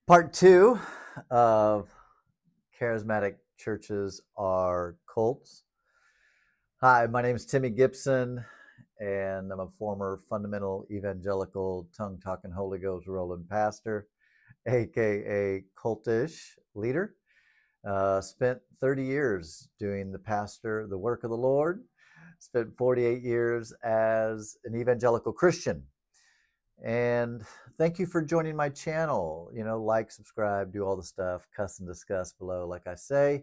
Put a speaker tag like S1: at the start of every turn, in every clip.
S1: Part two of Charismatic Churches Are Cults. Hi, my name is Timmy Gibson, and I'm a former fundamental evangelical tongue-talking Holy Ghost rolling pastor, aka cultish leader. Spent 30 years doing the work of the Lord. Spent 48 years as an evangelical Christian. And thank you for joining my channel. Like, subscribe, do all the stuff, cuss and discuss below, like I say.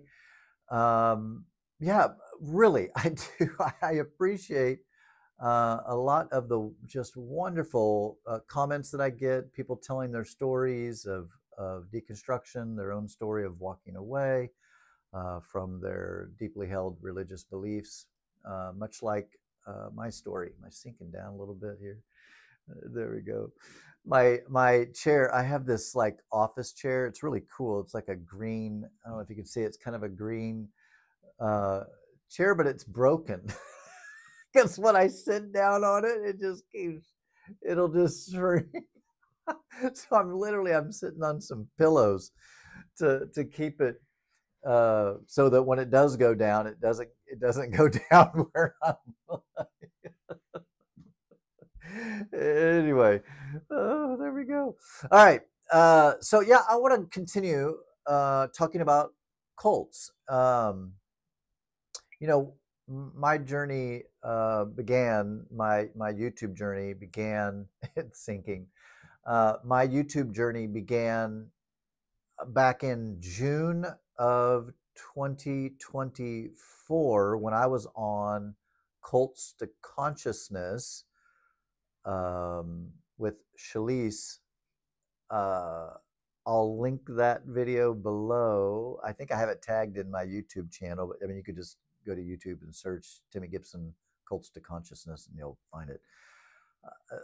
S1: Yeah, really, I do. I appreciate a lot of the just wonderful comments that I get, people telling their stories of deconstruction, their own story of walking away from their deeply held religious beliefs, much like my story. Am I sinking down a little bit here? There we go. My chair, I have this like office chair. It's really cool. It's like a green, I don't know if you can see it. It's kind of a green chair, but it's broken. Because when I sit down on it, it'll just shrink. So I'm sitting on some pillows to keep it so that when it does go down, it doesn't go down where I'm anyway, there we go. All right. So yeah, I want to continue talking about cults. My journey began. My YouTube journey began. It's sinking. My YouTube journey began back in June of 2024 when I was on Cults to Consciousness with Shalise. I'll link that video below. I think I have it tagged in my YouTube channel, but I mean, you could just go to YouTube and search Timmy Gibson Cults to Consciousness and you'll find it.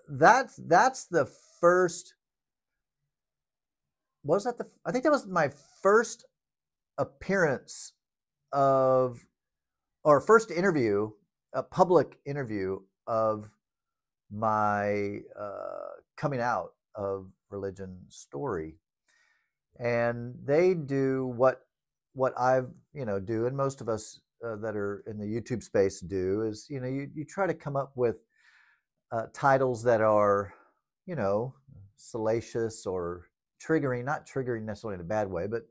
S1: That's the first. I think that was my first appearance or first interview, a public interview of my coming out of religion story. And they do what I've do, and most of us that are in the YouTube space do, is you try to come up with titles that are salacious or triggering, not triggering necessarily in a bad way, but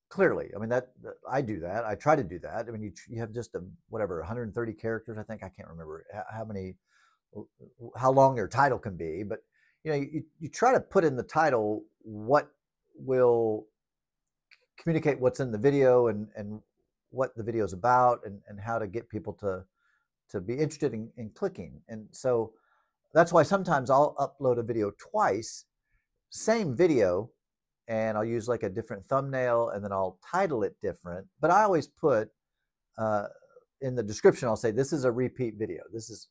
S1: clearly, I mean, that I do that. I try to do that. I mean, you have just 130 characters. I think, I can't remember how long your title can be, but you try to put in the title what will communicate what's in the video and what the video is about and how to get people to be interested in clicking. And so that's why sometimes I'll upload a video twice, same video, and I'll use like a different thumbnail and then I'll title it different. But I always put in the description, I'll say, this is a repeat video.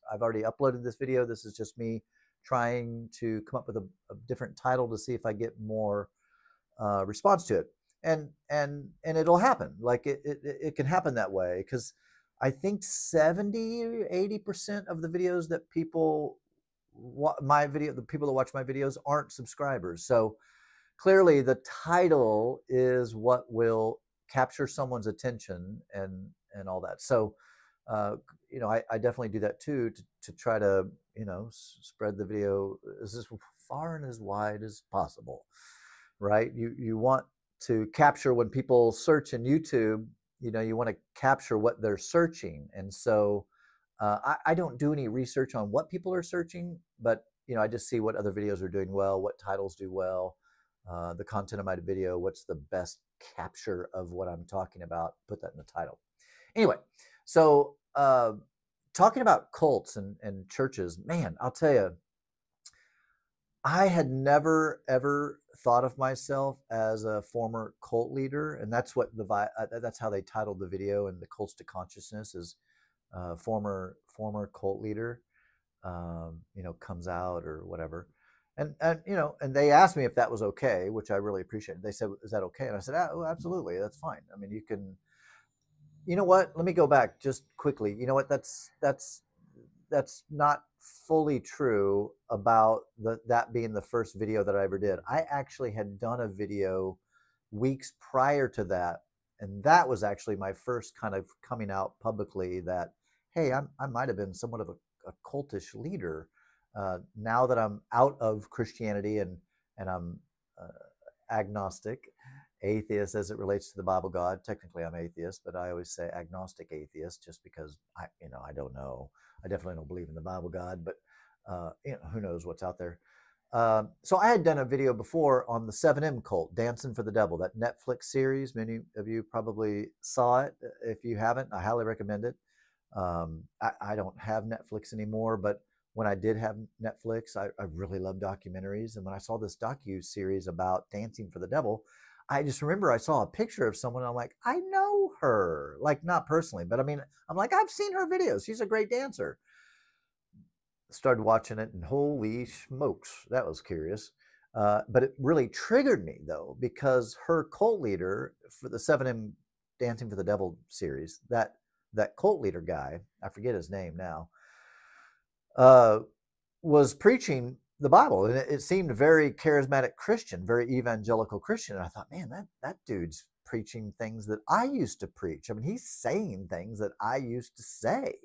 S1: I've already uploaded this video. This is just me trying to come up with a different title to see if I get more response to it. And it'll happen. Like it can happen that way, because I think 70 or 80% of the videos that the people that watch my videos aren't subscribers. So clearly the title is what will capture someone's attention and all that. So, I definitely do that too, to try to, spread the video as far and as wide as possible, right? You want to capture, when people search in YouTube, you want to capture what they're searching. And so I don't do any research on what people are searching, but, I just see what other videos are doing well, what titles do well, the content of my video, what's the best capture of what I'm talking about, put that in the title. Anyway, so talking about cults and churches, man, I'll tell you, I had never ever thought of myself as a former cult leader, and that's what that's how they titled the video. And the Cults to Consciousness is former cult leader, comes out or whatever. And they asked me if that was okay, which I really appreciated. They said, "Is that okay?" And I said, "Oh, absolutely, that's fine. I mean, you can." You know what? Let me go back just quickly. You know what? That's that's not fully true about that being the first video that I ever did. I actually had done a video weeks prior to that, and that was actually my first kind of coming out publicly that, hey, I might have been somewhat of a cultish leader. Now that I'm out of Christianity and I'm agnostic, atheist as it relates to the Bible God. Technically, I'm atheist, but I always say agnostic atheist just because I don't know. I definitely don't believe in the Bible God, but who knows what's out there. So I had done a video before on the 7M cult, Dancing for the Devil, that Netflix series. Many of you probably saw it. If you haven't, I highly recommend it. I don't have Netflix anymore, but when I did have Netflix, I really love documentaries. And when I saw this docu-series about Dancing for the Devil, I just remember I saw a picture of someone. And I'm like, I know her, like not personally, but I mean, I'm like, I've seen her videos. She's a great dancer. Started watching it, and holy smokes, that was curious. But it really triggered me though, because her cult leader for the 7M Dancing for the Devil series, that cult leader guy, I forget his name now, was preaching the Bible, and it seemed very charismatic Christian, very evangelical Christian. And I thought, man, that dude's preaching things that I used to preach. I mean, he's saying things that I used to say,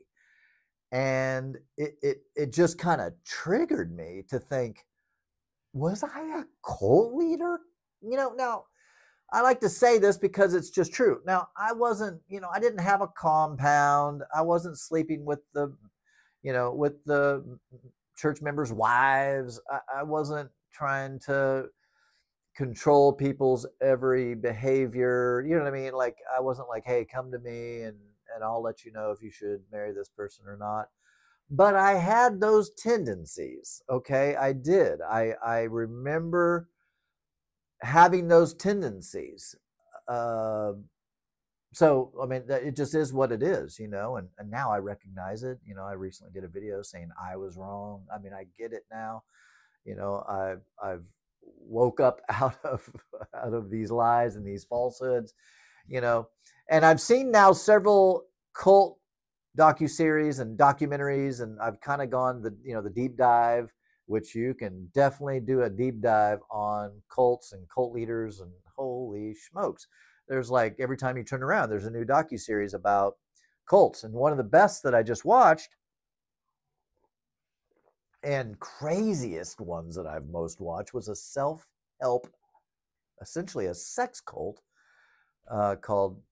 S1: and it just kind of triggered me to think, was I a cult leader? Now I like to say this because it's just true. Now, I wasn't, I didn't have a compound. I wasn't sleeping with the church members' wives. I wasn't trying to control people's every behavior. You know what I mean? Like, I wasn't like, hey, come to me and I'll let you know if you should marry this person or not. But I had those tendencies. Okay, I did. I remember having those tendencies. So, I mean, it just is what it is, and now I recognize it. I recently did a video saying I was wrong. I mean, I get it now. I've woke up out of these lies and these falsehoods, and I've seen now several cult docuseries and documentaries, and I've kind of gone the deep dive, which you can definitely do a deep dive on cults and cult leaders, and holy smokes. There's like every time you turn around, there's a new docuseries about cults. And one of the best that I just watched, and craziest ones that I've most watched, was a self-help, essentially a sex cult called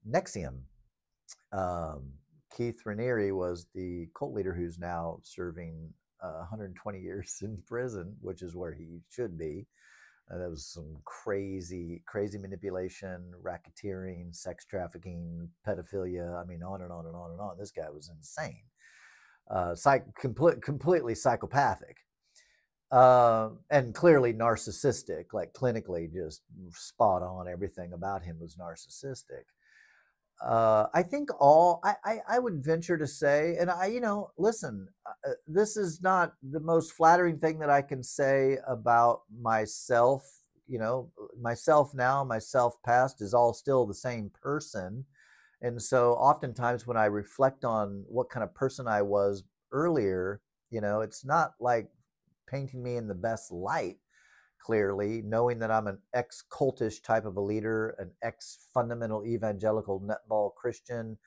S1: Nexium. Keith Raniere was the cult leader who's now serving 120 years in prison, which is where he should be. There was some crazy manipulation, racketeering, sex trafficking, pedophilia. I mean, on and on and on and on. This guy was insane, completely psychopathic, and clearly narcissistic. Like clinically, just spot on. Everything about him was narcissistic. I think I would venture to say, and listen, this is not the most flattering thing that I can say about myself. Myself now, myself past is all still the same person. And so oftentimes when I reflect on what kind of person I was earlier, it's not like painting me in the best light. Clearly, knowing that I'm an ex-cultish type of a leader, an ex-fundamental evangelical nutball Christian,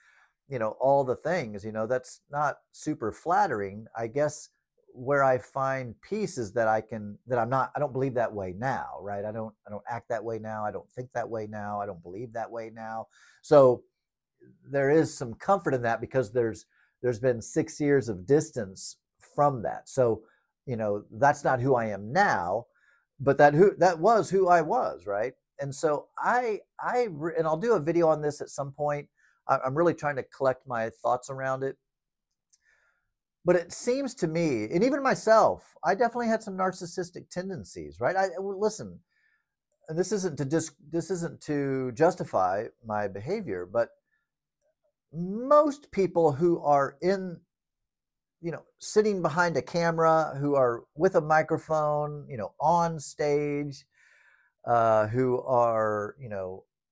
S1: all the things, that's not super flattering. I guess where I find peace is that I don't believe that way now, right? I don't act that way now. I don't think that way now. I don't believe that way now. So there is some comfort in that, because there's been 6 years of distance from that. So, that's not who I am now, but that was who I was, right? And so and I'll do a video on this at some point. I'm really trying to collect my thoughts around it. But it seems to me, and even myself, I definitely had some narcissistic tendencies, right? Listen, and this isn't to justify my behavior, but most people who are sitting behind a camera, who are with a microphone, on stage, who are,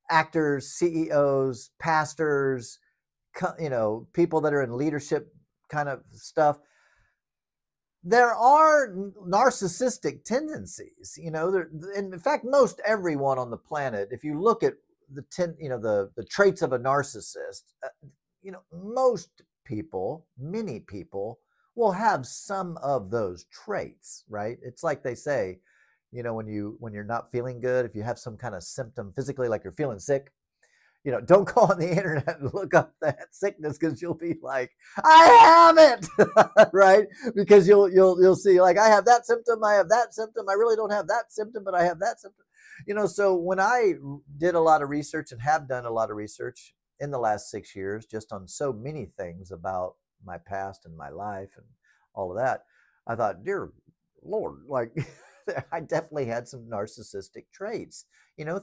S1: actors, CEOs, pastors, people that are in leadership kind of stuff, there are narcissistic tendencies. In fact, most everyone on the planet, if you look at the traits of a narcissist, most people, many people, will have some of those traits, right? It's like they say, when you're not feeling good, if you have some kind of symptom physically, like you're feeling sick, don't go on the internet and look up that sickness, because you'll be like, I have it, right? Because you'll see, like, I have that symptom, I have that symptom, I really don't have that symptom, but I have that symptom. So when I did a lot of research, and have done a lot of research in the last 6 years, just on so many things about my past and my life and all of that, I thought, dear Lord, like, I definitely had some narcissistic traits,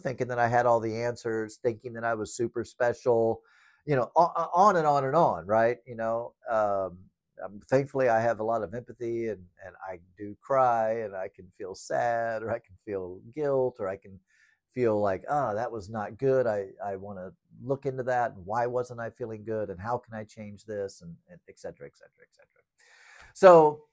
S1: thinking that I had all the answers, thinking that I was super special, on and on and on, right? Thankfully, I have a lot of empathy, and I do cry, and I can feel sad, or I can feel guilt, or I can feel like, oh, that was not good. I want to look into that. And why wasn't I feeling good? And how can I change this? And et cetera, et cetera, et cetera. So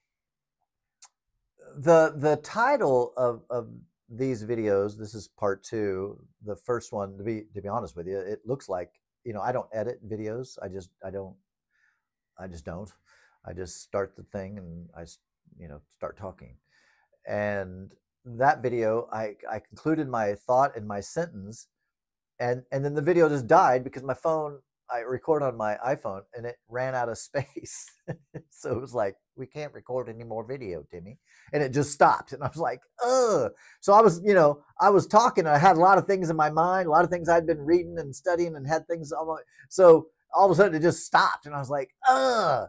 S1: the title of these videos, this is part 2. The first one, to be honest with you, it looks like, I don't edit videos. I just don't. I just start the thing, and I start talking. And that video, I concluded my thought in my sentence, and then the video just died, because my phone, I record on my iPhone, and it ran out of space. So it was like, we can't record any more video, Timmy. And it just stopped. And I was like, ugh. So I was talking, and I had a lot of things in my mind, a lot of things I'd been reading and studying, and had things. So all of a sudden it just stopped. And I was like, ugh.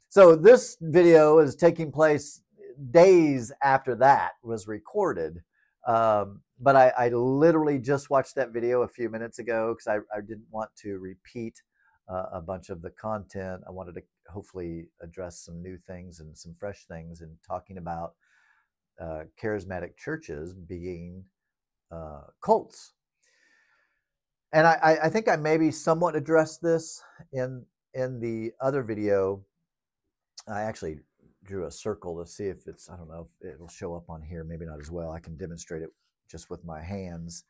S1: So this video is taking place days after that was recorded. But I literally just watched that video a few minutes ago, because I didn't want to repeat a bunch of the content. I wanted to hopefully address some new things and some fresh things, in talking about charismatic churches being cults. And I think I maybe somewhat addressed this in the other video. I actually drew a circle to see if it's, I don't know if it'll show up on here, maybe not as well. I can demonstrate it just with my hands.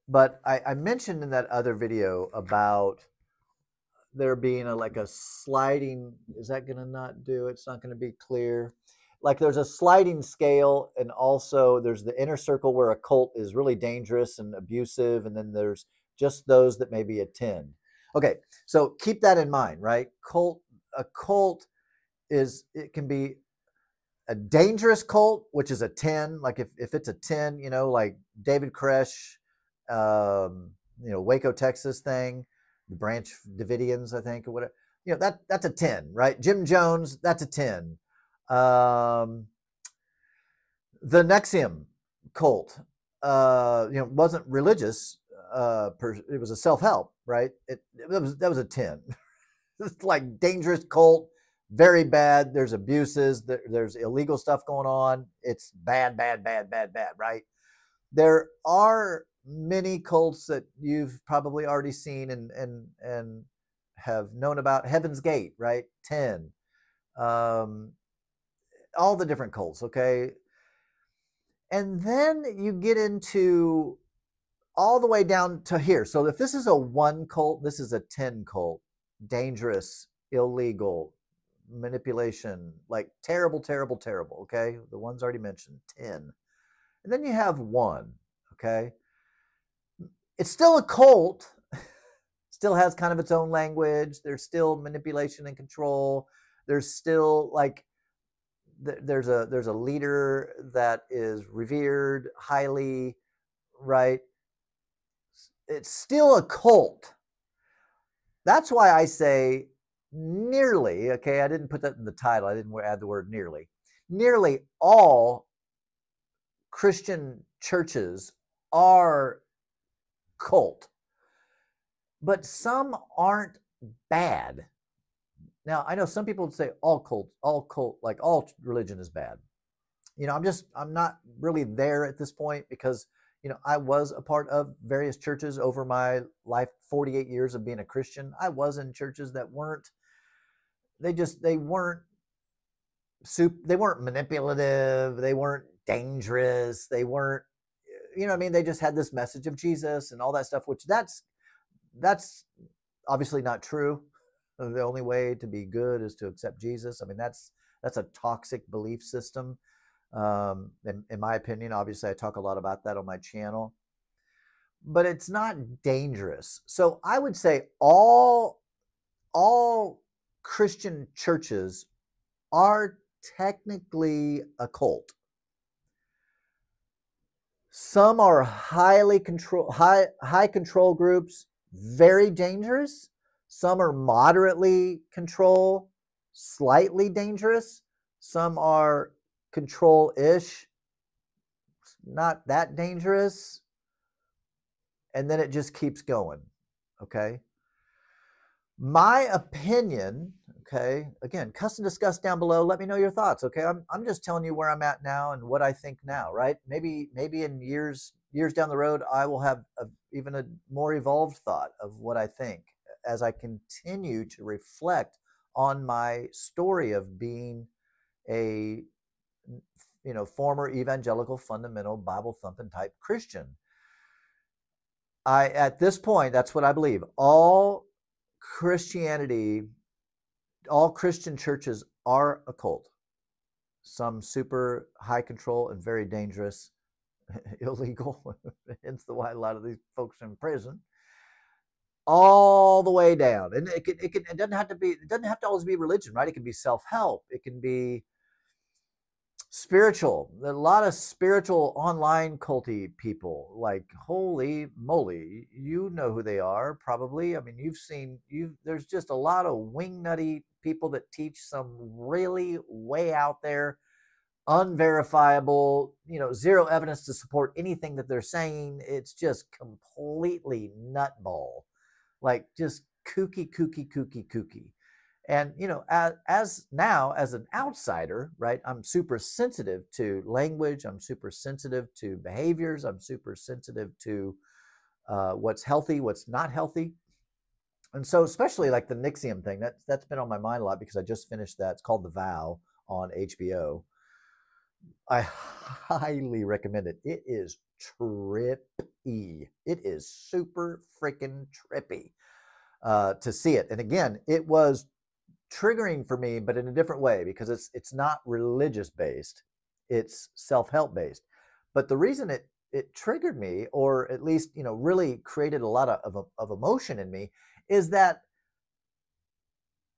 S1: But I mentioned in that other video about there being like a sliding, is that going to not do? It's not going to be clear. Like, there's a sliding scale, and also there's the inner circle where a cult is really dangerous and abusive, and then there's just those that maybe attend. Okay, so keep that in mind, right? A cult it can be a dangerous cult, which is a 10. Like, if it's a 10, like David Koresh, Waco, Texas thing, the Branch Davidians, I think, or whatever. That's a 10, right? Jim Jones, that's a 10. The Nexium cult, wasn't religious. It was a self-help, right? That was a 10. It's like dangerous cult, very bad. There's abuses. There's illegal stuff going on. It's bad, bad, bad, bad, bad, right? There are many cults that you've probably already seen and have known about. Heaven's Gate, right? 10. All the different cults, okay? And then you get into all the way down to here. So if this is a 1 cult, this is a 10 cult. Dangerous, illegal, manipulation, like terrible, terrible, terrible, okay? The ones already mentioned, 10. And then you have 1, okay? It's still a cult, still has kind of its own language. There's still manipulation and control. There's still like, there's a leader that is revered highly, right? It's still a cult. That's why I say nearly, okay, I didn't put that in the title. I didn't add the word nearly. Nearly all Christian churches are cult, but some aren't bad. Now, I know some people would say all cult, like all religion is bad. I'm not really there at this point, because, I was a part of various churches over my life, 48 years of being a Christian. I was in churches that they weren't manipulative, they weren't dangerous, they weren't, they just had this message of Jesus and all that stuff, which that's obviously not true. The only way to be good is to accept Jesus. I mean, that's a toxic belief system. In my opinion, obviously I talk a lot about that on my channel, but it's not dangerous. So I would say all Christian churches are technically a cult. Some are high control groups, very dangerous. Some are moderately control, slightly dangerous. Some are control-ish, not that dangerous. And then it just keeps going, okay? My opinion, okay, again, cuss and discuss down below. Let me know your thoughts, okay? I'm just telling you where I'm at now and what I think now, right? Maybe in years down the road, I will have even a more evolved thought of what I think as I continue to reflect on my story of being a former evangelical, fundamental, Bible thumping type Christian. At this point, that's what I believe. All Christian churches are a cult. Some super high control and very dangerous, illegal, hence why a lot of these folks are in prison. All the way down, and it doesn't have to always be religion, right? It can be self-help. It can be spiritual. There are a lot of spiritual online culty people, like, holy moly, you know who they are probably. I mean, there's just a lot of wingnutty people that teach some really way out there, unverifiable, zero evidence to support anything that they're saying. It's just completely nutball, like just kooky. And, as an outsider, right, I'm super sensitive to language. I'm super sensitive to behaviors. I'm super sensitive to what's healthy, what's not healthy. And so especially like the Nixium thing, that's been on my mind a lot because I just finished that. It's called The Vow on HBO. I highly recommend it. It is trippy. It is super freaking trippy to see it. And again, it was triggering for me, but in a different way, because it's not religious based, it's self-help based. But the reason it triggered me, or at least really created a lot of emotion in me, is that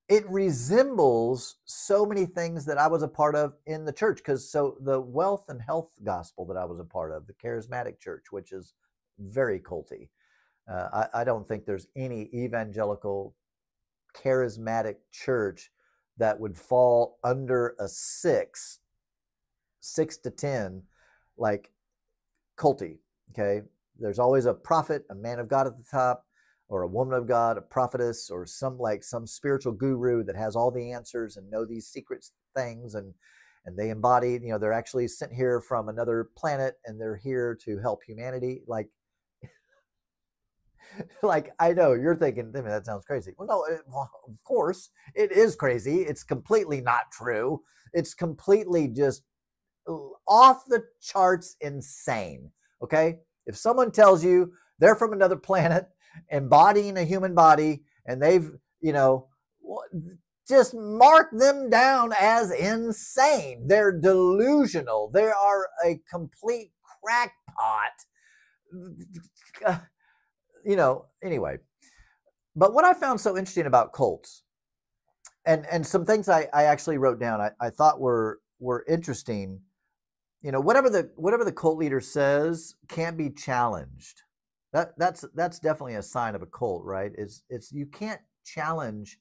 S1: it resembles so many things that I was a part of in the church. Because so the wealth and health gospel that I was a part of, the Charismatic church, which is very culty. I don't think there's any evangelical charismatic church that would fall under a 6 to 10 like culty. Okay, there's always a prophet, a man of God at the top, or a woman of God, a prophetess, or some spiritual guru that has all the answers and know these secret things, and they embody, they're actually sent here from another planet and they're here to help humanity. Like, I know you're thinking, that sounds crazy. Well, no, of course it is crazy. It's completely not true. It's completely just off the charts insane. Okay. If someone tells you they're from another planet, embodying a human body, and they've, just mark them down as insane. They're delusional. They are a complete crackpot. Anyway, but what I found so interesting about cults, and some things I actually wrote down, I thought were interesting. Whatever the cult leader says can't be challenged. That's definitely a sign of a cult, right? It's you can't challenge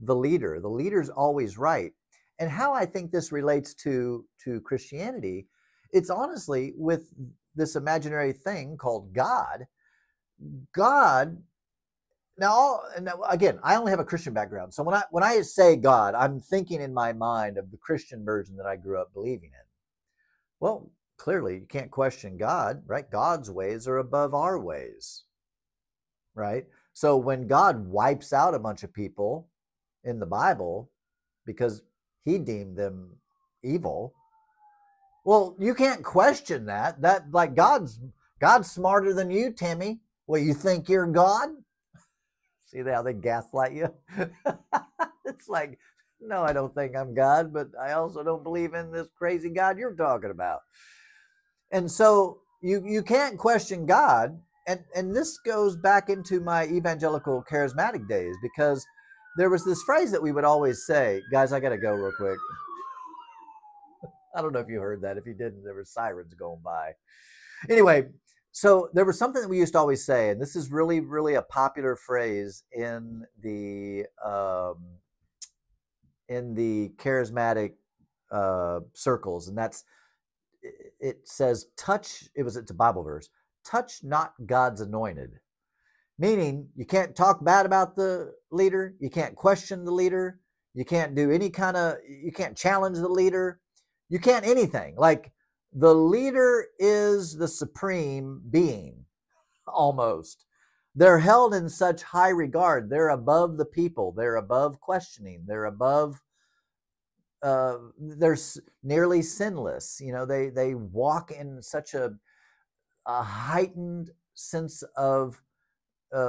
S1: the leader. The leader's always right. And how I think this relates to Christianity, it's honestly with this imaginary thing called God. Now again, I only have a Christian background, so when I say God, I'm thinking in my mind of the Christian version that I grew up believing in. Well, clearly you can't question God, right? God's ways are above our ways, right? So when God wipes out a bunch of people in the Bible because he deemed them evil, well, you can't question that. That, like, God's smarter than you, Timmy. Well, you think you're God? See how they gaslight you? It's like, no, I don't think I'm God, but I also don't believe in this crazy God you're talking about. And so you can't question God. And this goes back into my evangelical charismatic days, because there was this phrase that we would always say. Guys, I got to go real quick. I don't know if you heard that. If you didn't, there were sirens going by. Anyway, so there was something that we used to always say, and this is really, really a popular phrase in the charismatic circles, and that's, it says, "Touch." It's a Bible verse. "Touch not God's anointed," meaning you can't talk bad about the leader, you can't question the leader, you can't do any kind of, you can't challenge the leader, you can't anything. Like, the leader is the supreme being, almost. They're held in such high regard. They're above the people. They're above questioning. They're above. They're nearly sinless. You know, they walk in such a heightened sense of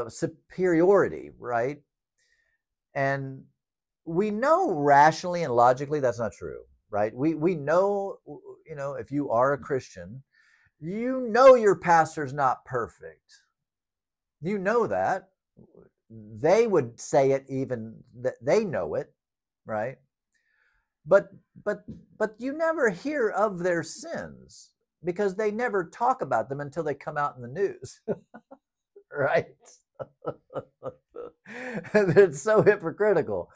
S1: superiority, right? And we know rationally and logically that's not true, right? We know, you know, if you are a Christian, you know your pastor's not perfect. You know that. They would say it, even that they know it, right? But you never hear of their sins, because they never talk about them until they come out in the news. Right? It's so hypocritical.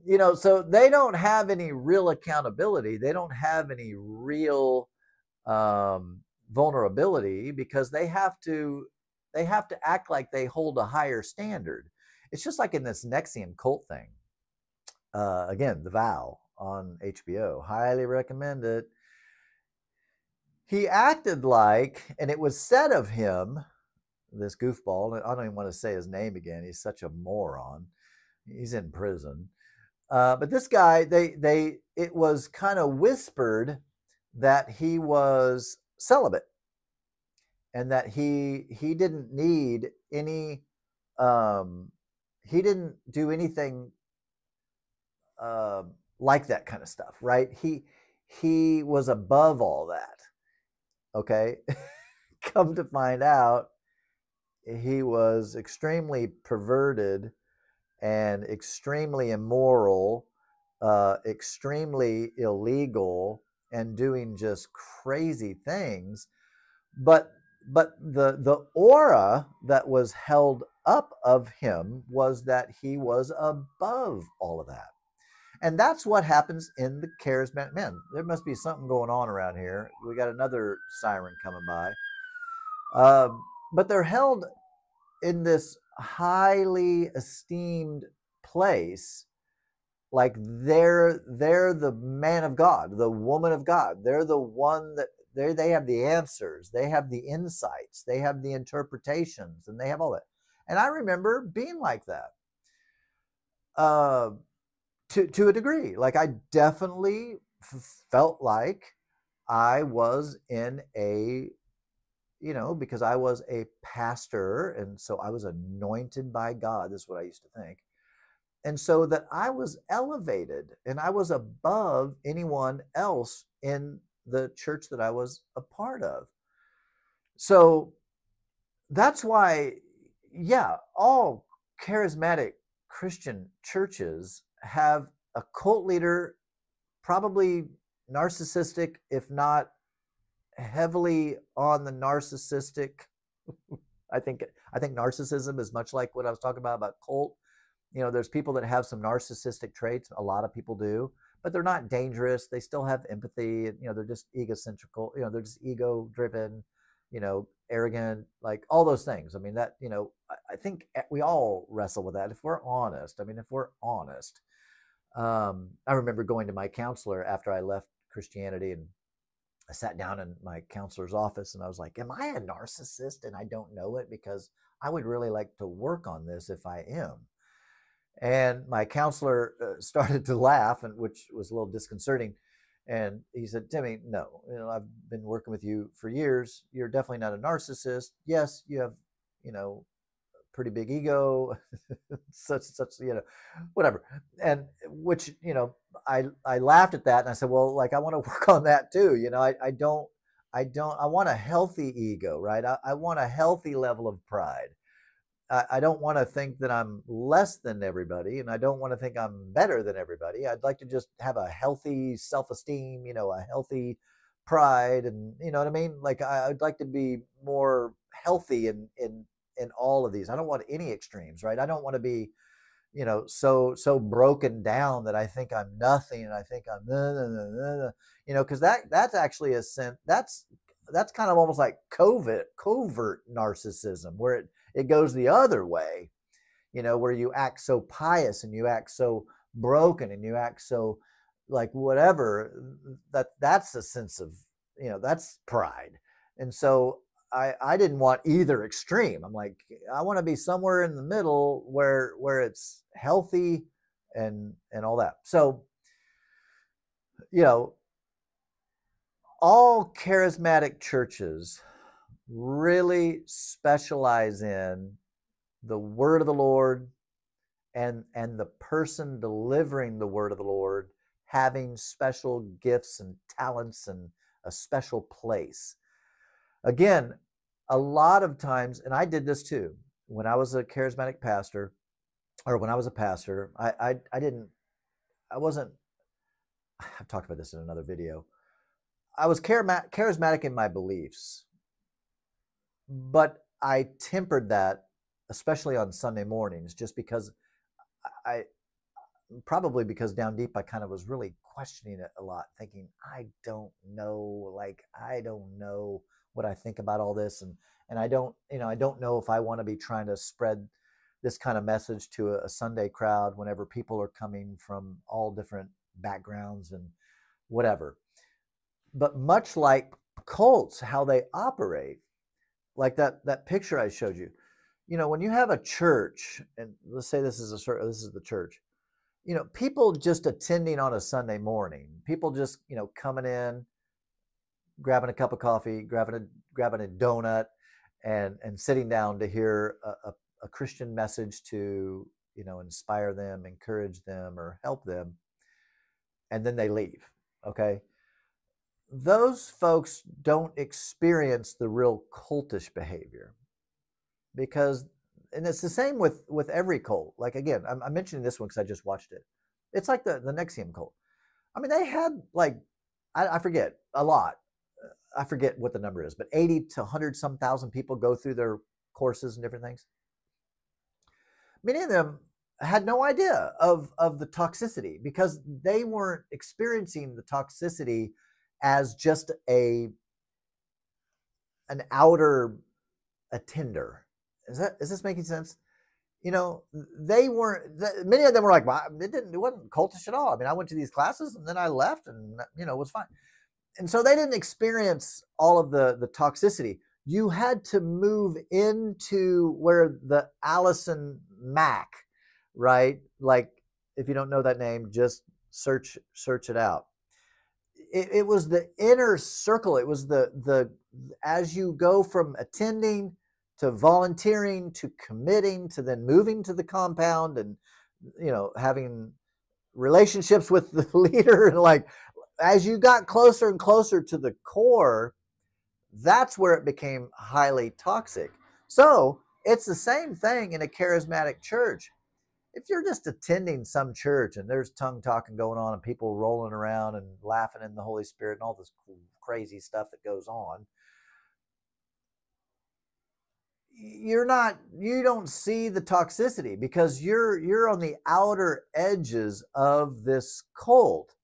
S1: You know, so they don't have any real accountability. They don't have any real vulnerability, because they have to act like they hold a higher standard. It's just like in this Nexium cult thing. Again, The Vow on HBO. Highly recommend it. He acted like, and it was said of him, this goofball, I don't even want to say his name again. He's such a moron. He's in prison. But this guy, it was kind of whispered that he was celibate, and that he didn't need any, he didn't do anything like that kind of stuff, right? He was above all that. Okay. Come to find out, he was extremely perverted and extremely immoral, extremely illegal, and doing just crazy things. But the aura that was held up of him was that he was above all of that. And that's what happens in the charismatic men. There must be something going on around here. We got another siren coming by. But they're held in this highly esteemed place, like they're the man of God, the woman of God. They're the one that they have the answers, they have the insights, they have the interpretations, and they have all that. And I remember being like that. To a degree. Like, I definitely felt like I was in a, you know, because I was a pastor, and so I was anointed by God. This is what I used to think. And so that I was elevated and I was above anyone else in the church that I was a part of. So that's why, yeah, all charismatic Christian churches have a cult leader, probably narcissistic, if not heavily on the narcissistic. I think narcissism is much like what I was talking about cult. You know, there's people that have some narcissistic traits. A lot of people do, but they're not dangerous. They still have empathy. You know, they're just egocentrical. You know, they're just ego driven. You know, arrogant, like all those things. I mean, that, you know, I think we all wrestle with that if we're honest. I mean, if we're honest. I remember going to my counselor after I left Christianity, and I sat down in my counselor's office and I was like, am I a narcissist and I don't know it? Because I would really like to work on this if I am. And my counselor started to laugh, and which was a little disconcerting. And he said, Timmy, no, I've been working with you for years. You're definitely not a narcissist. Yes, you have, pretty big ego, such, whatever. And which, I laughed at that and I said, well, like, I want to work on that too. I want a healthy ego, right? I want a healthy level of pride. I don't want to think that I'm less than everybody, and I don't want to think I'm better than everybody. I'd like to just have a healthy self-esteem, a healthy pride, and you know what I mean? Like I'd like to be more healthy in all of these. I don't want any extremes, right? I don't want to be, so broken down that I think I'm nothing and I think I'm because that's actually a sin. That's kind of almost like covert narcissism, where it goes the other way, where you act so pious and you act so broken and you act so like whatever. That's a sense of, that's pride. And so I didn't want either extreme. I'm like, I want to be somewhere in the middle where it's healthy and all that. So, all charismatic churches really specialize in the word of the Lord and the person delivering the word of the Lord having special gifts and talents and a special place. Again, a lot of times, and I did this too, when I was a charismatic pastor, or when I was a pastor, I've talked about this in another video. I was charismatic in my beliefs, but I tempered that, especially on Sunday mornings, just because probably because down deep, I kind of was really questioning it a lot, thinking, I don't know what I think about all this. And I don't know if I want to be trying to spread this kind of message to a Sunday crowd whenever people are coming from all different backgrounds and whatever. But much like cults, how they operate, like that picture I showed you, when you have a church, and let's say this is the church, people just attending on a Sunday morning, people just, coming in, grabbing a cup of coffee, grabbing a donut, and sitting down to hear a Christian message to, inspire them, encourage them, or help them, and then they leave. Okay. Those folks don't experience the real cultish behavior, because, and it's the same with every cult. Like, again, I'm mentioning this one because I just watched it. It's like the NXIVM cult. I mean, they had like, I forget a lot. I forget what the number is, but 80 to 100 some thousand people go through their courses and different things. Many of them had no idea of the toxicity, because they weren't experiencing the toxicity as just an outer attender. Is this making sense? They weren't. Many of them were like, well, it wasn't cultish at all. I mean, I went to these classes and then I left, and it was fine. And so they didn't experience all of the toxicity. You had to move into where the Allison Mack, right? Like, if you don't know that name, just search it out. It was the inner circle. It was the as you go from attending to volunteering to committing to then moving to the compound and having relationships with the leader, and like as you got closer and closer to the core, that's where it became highly toxic. So it's the same thing in a charismatic church. If you're just attending some church and there's tongue talking going on and people rolling around and laughing in the Holy Spirit and all this crazy stuff that goes on, you don't see the toxicity, because you're on the outer edges of this cult.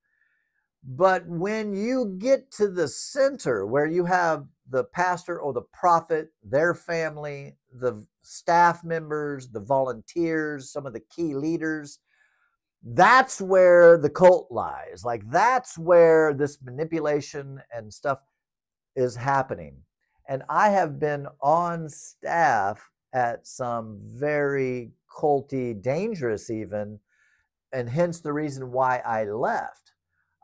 S1: But when you get to the center, where you have the pastor or the prophet, their family, the staff members, the volunteers, some of the key leaders, That's where the cult lies. Like, that's where this manipulation and stuff is happening. And I have been on staff at some very culty, dangerous even, and hence the reason why I left.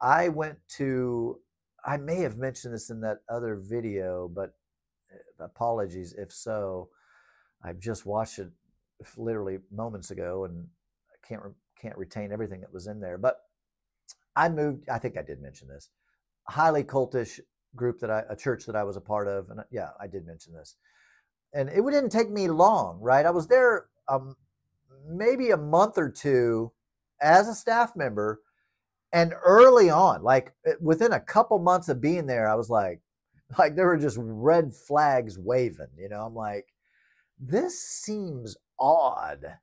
S1: I went to, I may have mentioned this in that other video, but apologies if so. I've just watched it literally moments ago, and I can't retain everything that was in there. But I moved. I think I did mention this. Highly cultish group a church that I was a part of, and yeah, I did mention this. And it didn't take me long, right? I was there maybe a month or two as a staff member, and early on, like within a couple months of being there, I was like there were just red flags waving. I'm like, this seems odd,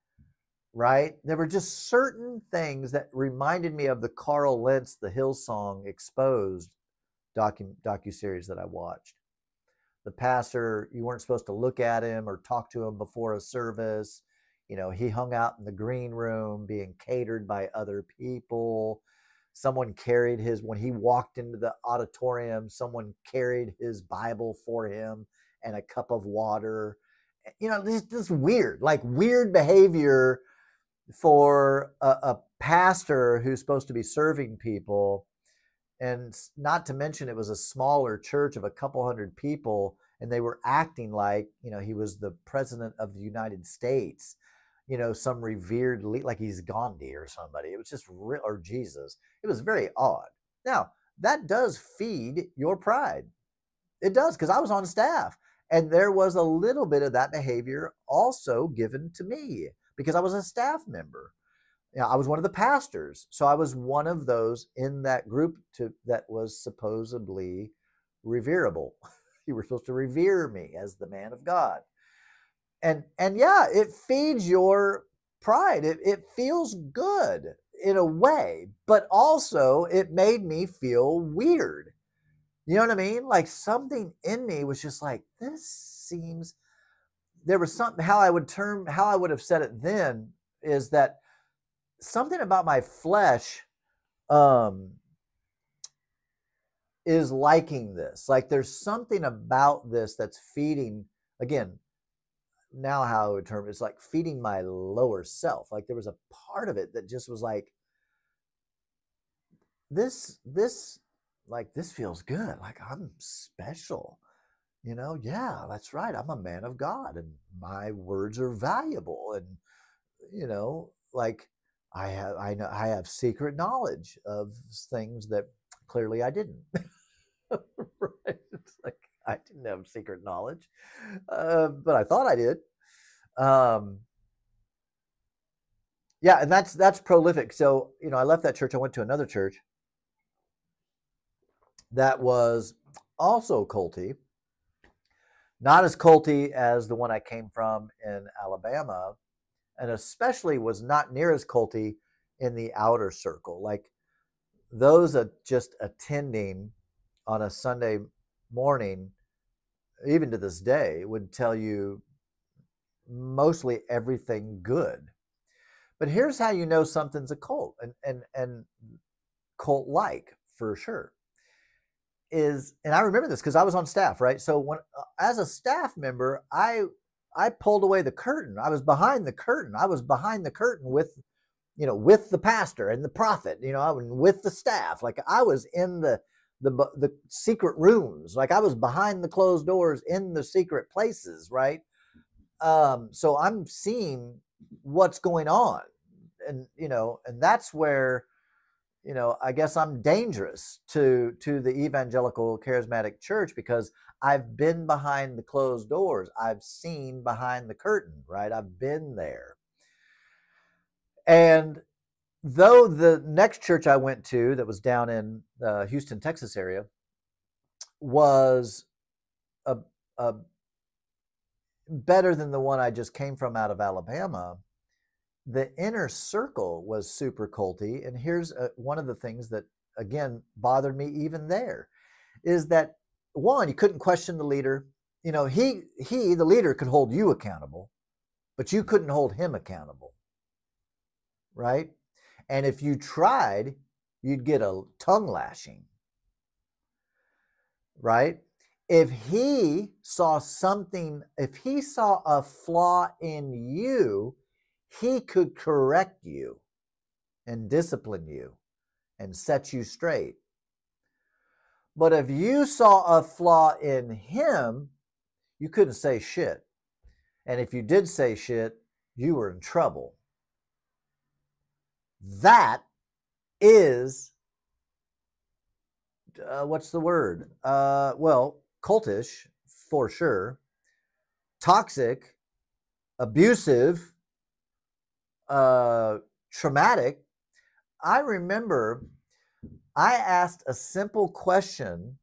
S1: right? There were just certain things that reminded me of the Carl Lentz, the Hillsong Exposed docuseries that I watched. The pastor, you weren't supposed to look at him or talk to him before a service. He hung out in the green room being catered by other people. Someone carried when he walked into the auditorium, someone carried his Bible for him and a cup of water. This weird behavior for a pastor who's supposed to be serving people. And not to mention, it was a smaller church of a couple hundred people, and they were acting like, he was the president of the United States, some revered, like he's Gandhi or somebody. It was just real, or Jesus. It was very odd. Now, that does feed your pride. It does, because I was on staff, and there was a little bit of that behavior also given to me because I was a staff member. I was one of the pastors, so I was one of those in that group that was supposedly reverable. You were supposed to revere me as the man of God. And yeah, it feeds your pride. It feels good in a way, but also it made me feel weird. You know what I mean? Like something in me was just like, there was something, how I would have said it then is that something about my flesh is liking this. Like there's something about this that's feeding, again, now how I would term it, it's like feeding my lower self. Like there was a part of it that just was like, this feels good. Like I'm special. Yeah, that's right. I'm a man of God and my words are valuable. And, like I have secret knowledge of things that clearly I didn't. Right? It's like I didn't have secret knowledge, but I thought I did. Yeah, and that's prolific. So I left that church. I went to another church that was also culty, not as culty as the one I came from in Alabama, and especially was not near as culty in the outer circle. Like those just attending on a Sunday morning, even to this day, would tell you mostly everything good. But here's how you know something's a cult and cult-like for sure. And I remember this because I was on staff, right? So when as a staff member, I pulled away the curtain. I was behind the curtain. I was behind the curtain with the pastor and the prophet, with the staff. Like I was in the secret rooms. Like I was behind the closed doors in the secret places, right? So I'm seeing what's going on, and that's where I guess I'm dangerous to the evangelical charismatic church because I've been behind the closed doors. I've seen behind the curtain, right? I've been there. And though the next church I went to that was down in the Houston, Texas area was a better than the one I just came from out of Alabama, the inner circle was super culty. And here's one of the things that, again, bothered me even there is that, one, you couldn't question the leader. The leader could hold you accountable, but you couldn't hold him accountable, right? And if you tried, you'd get a tongue lashing, right? If he saw something, if he saw a flaw in you, he could correct you and discipline you and set you straight. But if you saw a flaw in him, you couldn't say shit. And if you did say shit, you were in trouble. That is, what's the word? Well, cultish, for sure. Toxic, abusive, traumatic. I remember I asked a simple question.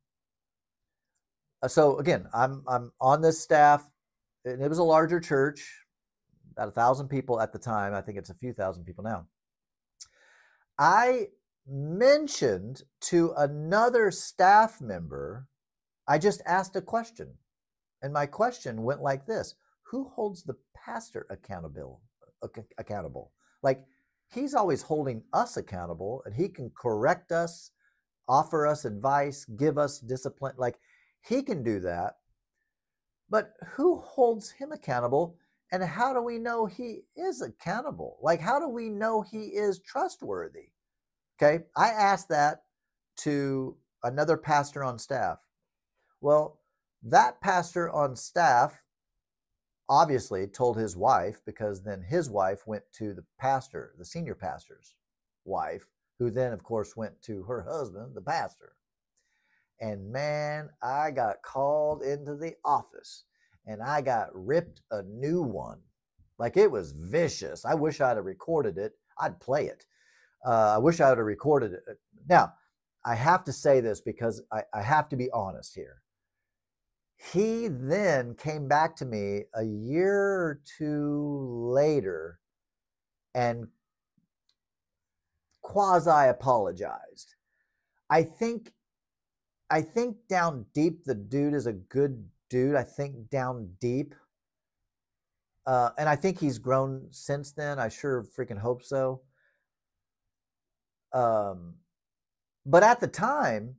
S1: So again, I'm on this staff, and it was a larger church, about 1,000 people at the time. I think it's a few thousand people now. I mentioned to another staff member, I just asked a question. And my question went like this: who holds the pastor accountable? Like, he's always holding us accountable, and he can correct us, offer us advice, give us discipline. Like, he can do that. But who holds him accountable? And how do we know he is accountable? Like, how do we know he is trustworthy? Okay, I asked that to another pastor on staff. Well, that pastor on staff obviously told his wife, because then his wife went to the pastor, the senior pastor's wife, who then, of course, went to her husband, the pastor. And man, I got called into the office and I got ripped a new one. Like, it was vicious. I wish I'd have recorded it. I'd play it. I wish I would have recorded it. Now, I have to say this because I have to be honest here. He then came back to me a year or two later and quasi-apologized. I think down deep, the dude is a good dude. I think down deep. And I think he's grown since then. I sure freaking hope so. But at the time,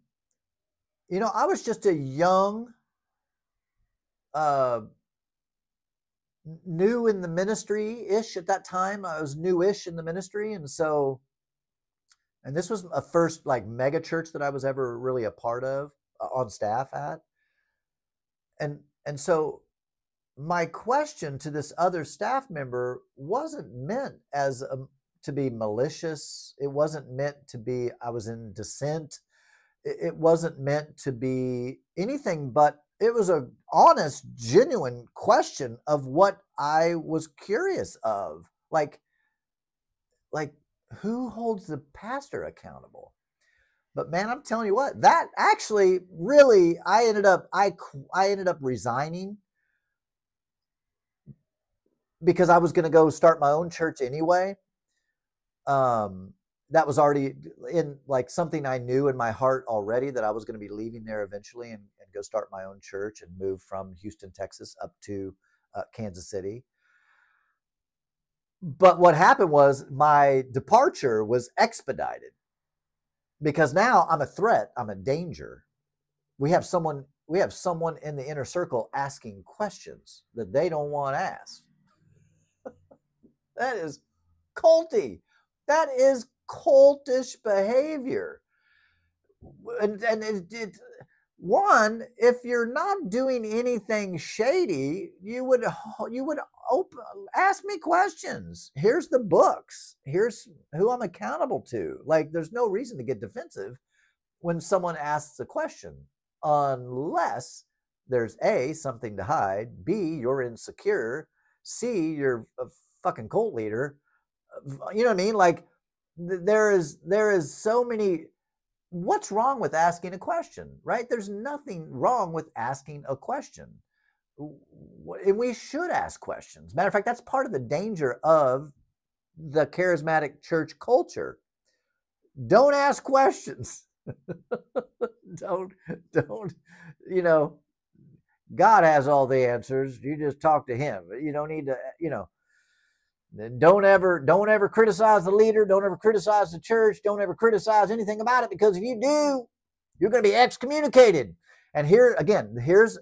S1: you know, I was just a young, new in the ministry-ish at that time. I was new-ish in the ministry. And so, and this was a first like mega church that I was ever really a part of, on staff at. And so my question to this other staff member wasn't meant as to be malicious. It wasn't meant to be, I was in dissent. It wasn't meant to be anything, but it was an honest, genuine question of what I was curious of. Like who holds the pastor accountable? But man, I'm telling you what, that actually really, I ended up resigning because I was going to go start my own church anyway. That was already in like something I knew in my heart already, that I was going to be leaving there eventually and go start my own church and move from Houston, Texas up to Kansas City. But what happened was my departure was expedited because now I'm a threat. I'm a danger. We have someone in the inner circle asking questions that they don't want asked. That is culty. That is cultish behavior. And one, if you're not doing anything shady, you would ask me questions. Here's the books. Here's who I'm accountable to. Like, there's no reason to get defensive when someone asks a question, unless there's A, something to hide, B, you're insecure, C, you're a fucking cult leader. You know what I mean? Like, there is so many. What's wrong with asking a question, right? There's nothing wrong with asking a question. And we should ask questions. Matter of fact, that's part of the danger of the charismatic church culture. Don't ask questions. don't, you know, God has all the answers. You just talk to him. You don't need to, you know. Don't ever criticize the leader. Don't ever criticize the church. Don't ever criticize anything about it, because if you do, you're going to be excommunicated. And here again, here's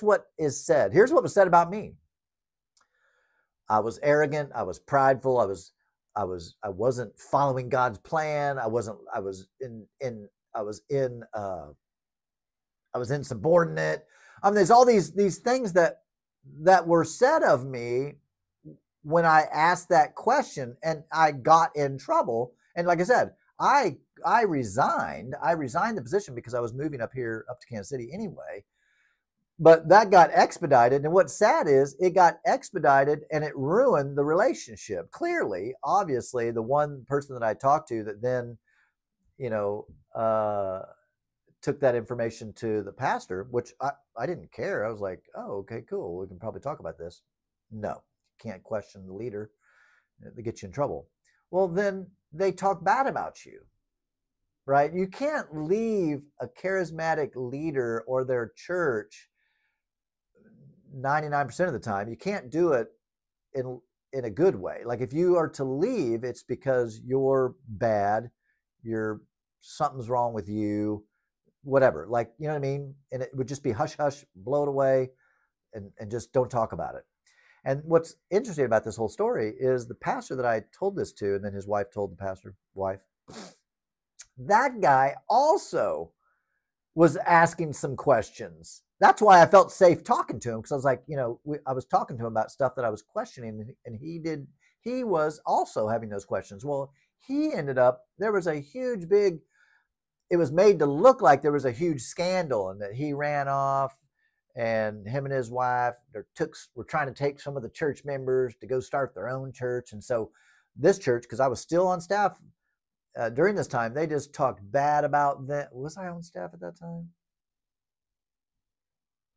S1: what is said. Here's what was said about me. I was arrogant. I was prideful. I wasn't following God's plan. I was insubordinate. I mean, there's all these things that were said of me when I asked that question, and I got in trouble. And like I said, I resigned the position because I was moving up to Kansas City anyway. But that got expedited. And what's sad is it got expedited and it ruined the relationship. Clearly, obviously, the one person that I talked to that then, took that information to the pastor, which I didn't care. I was like, oh, okay, cool. We can probably talk about this. No, can't question the leader. They get you in trouble. Well, then they talk bad about you, right? You can't leave a charismatic leader or their church 99% of the time. You can't do it in a good way. Like if you are to leave, it's because you're bad, something's wrong with you, whatever. Like, you know what I mean? And it would just be hush hush, blow it away, and just don't talk about it. And what's interesting about this whole story is the pastor that I told this to, and then his wife told the pastor wife, that guy also was asking some questions. That's why I felt safe talking to him, because I was like, I was talking to him about stuff that I was questioning, and he was also having those questions. Well, there was a huge, big, it was made to look like there was a huge scandal and that he ran off, and him and his wife were trying to take some of the church members to go start their own church. And so this church, because I was still on staff during this time, they just talked bad about them. Was I on staff at that time?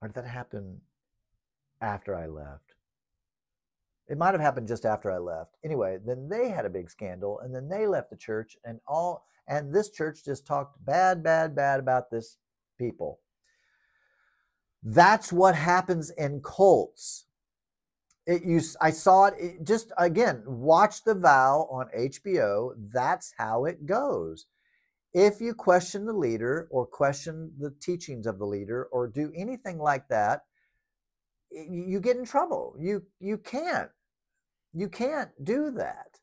S1: Or did that happen after I left? It might have happened just after I left. Anyway, then they had a big scandal, and then they left the church, and this church just talked bad about this people. That's what happens in cults. I saw it just, again, watch The Vow on HBO. That's how it goes. If you question the leader or question the teachings of the leader or do anything like that, you get in trouble. You can't do that.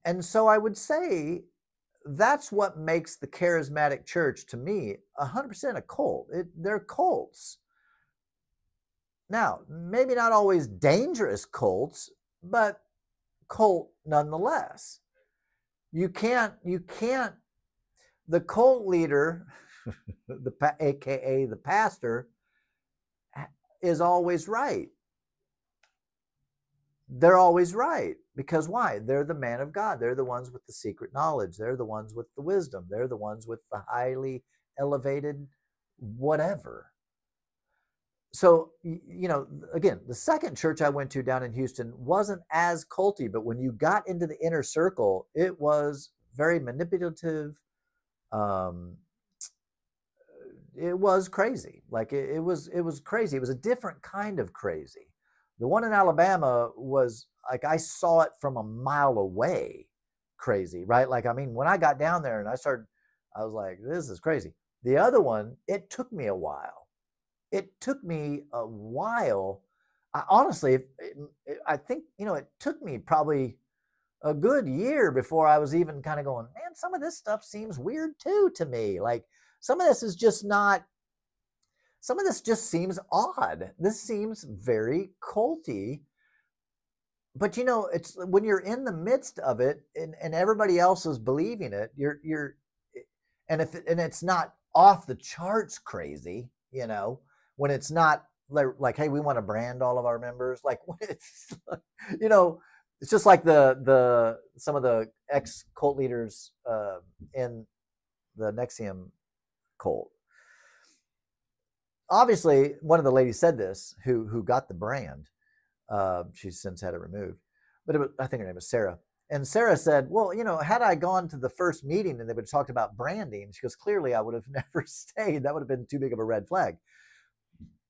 S1: And so I would say that's what makes the charismatic church, to me, 100% a cult. They're cults. Now, maybe not always dangerous cults, but cult nonetheless. You can't, the cult leader, aka the pastor, is always right. They're always right. Because why? They're the man of God. They're the ones with the secret knowledge. They're the ones with the wisdom. They're the ones with the highly elevated whatever. So, again, the second church I went to down in Houston wasn't as culty, but when you got into the inner circle, it was very manipulative. It was crazy. Like it was crazy. It was a different kind of crazy. The one in Alabama was like, I saw it from a mile away crazy, right? Like, I mean, when I got down there and I was like, this is crazy. The other one, it took me a while. I honestly, I think, it took me probably a good year before I was even kind of going, man, some of this stuff seems weird too to me. Like some of this just seems odd. This seems very culty. But it's when you're in the midst of it and everybody else is believing it, and it's not off the charts crazy, when it's not like, hey, we want to brand all of our members. Like when it's, it's just like some of the ex-cult leaders in the Nexium cult. Obviously, one of the ladies said this who got the brand. She's since had it removed, but I think her name was Sarah. And Sarah said, well, had I gone to the first meeting and they would have talked about branding, she goes, clearly I would have never stayed. That would have been too big of a red flag.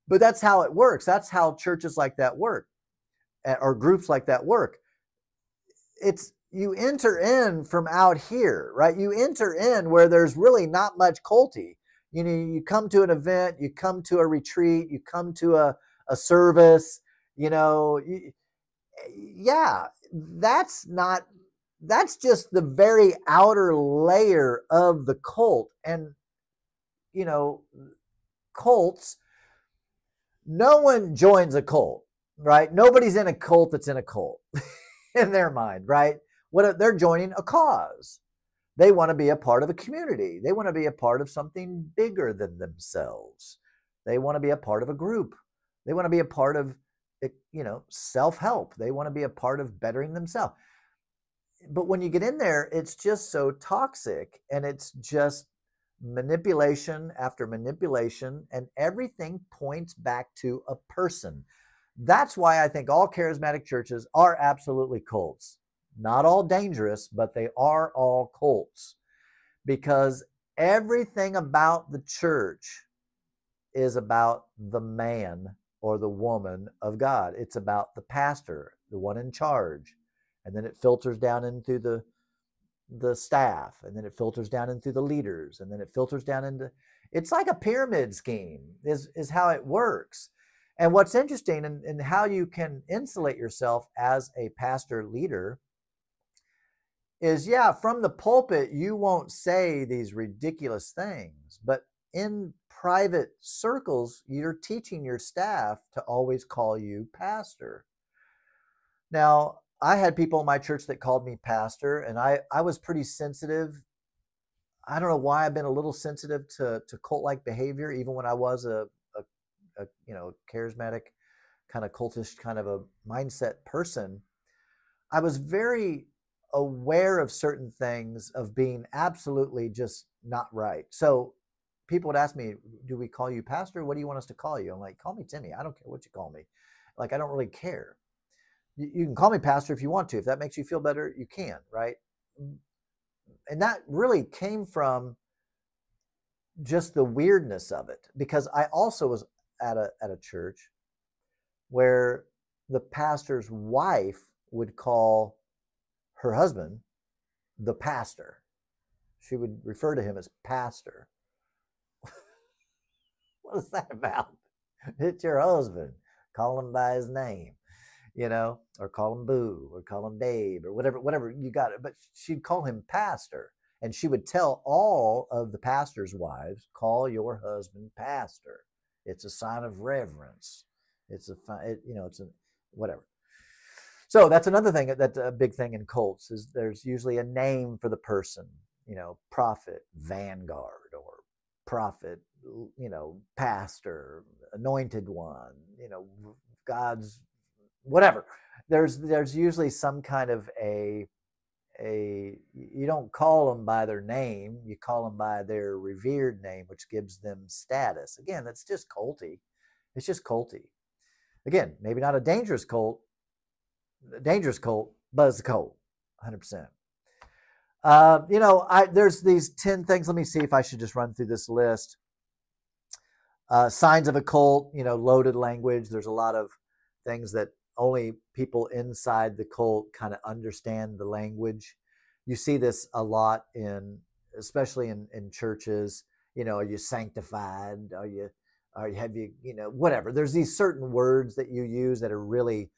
S1: But that's how it works. That's how churches like that work. or groups like that work. It's you enter in from out here, right? You enter in where there's really not much culty. You know, you come to an event, you come to a retreat, you come to a service, you know, yeah, that's not, that's just the very outer layer of the cult. And, you know, cults, no one joins a cult, right? Nobody's in a cult that's in a cult in their mind, right? What they're joining a cause. They want to be a part of a community. They want to be a part of something bigger than themselves. They want to be a part of a group. They want to be a part of, you know, self-help. They want to be a part of bettering themselves. But when you get in there, it's just so toxic, and it's just manipulation after manipulation, and everything points back to a person. That's why I think all charismatic churches are absolutely cults. Not all dangerous, but they are all cults, because everything about the church is about the man or the woman of God. It's about the pastor, the one in charge. And then it filters down into the staff, and then it filters down into the leaders, and then it filters down into, it's like a pyramid scheme is how it works. And what's interesting, and how you can insulate yourself as a pastor leader is, yeah, from the pulpit, you won't say these ridiculous things, but in private circles, you're teaching your staff to always call you pastor. Now, I had people in my church that called me pastor, and I was pretty sensitive. I don't know why I've been a little sensitive to cult-like behavior, even when I was a you know, charismatic, kind of cultish kind of a mindset person. I was very aware of certain things of being absolutely just not right. So people would ask me, do we call you pastor? What do you want us to call you? I'm like, call me Timmy. I don't care what you call me. Like, I don't really care. You can call me pastor if you want to. If that makes you feel better, you can, right? And that really came from just the weirdness of it, because I also was at a church where the pastor's wife would call her husband the pastor. She would refer to him as pastor. What is that about? It's your husband. Call him by his name, you know, or call him Boo, or call him Babe, or whatever you got it. But she'd call him pastor, and she would tell all of the pastors' wives, call your husband pastor. It's a sign of reverence. It's you know, it's a whatever. So that's another thing, that's a big thing in cults, is there's usually a name for the person, you know, prophet, vanguard, or prophet, you know, pastor, anointed one, you know, God's whatever. There's usually some kind of you don't call them by their name, you call them by their revered name, which gives them status. Again, that's just culty. It's just culty. Again, maybe not a dangerous cult, but it's a cult, 100%. You know, there's these 10 things. Let me see if I should just run through this list. Signs of a cult, you know, loaded language. There's a lot of things that only people inside the cult kind of understand the language. You see this a lot especially in churches. You know, are you sanctified? Have you, you know, whatever. There's these certain words that you use that are really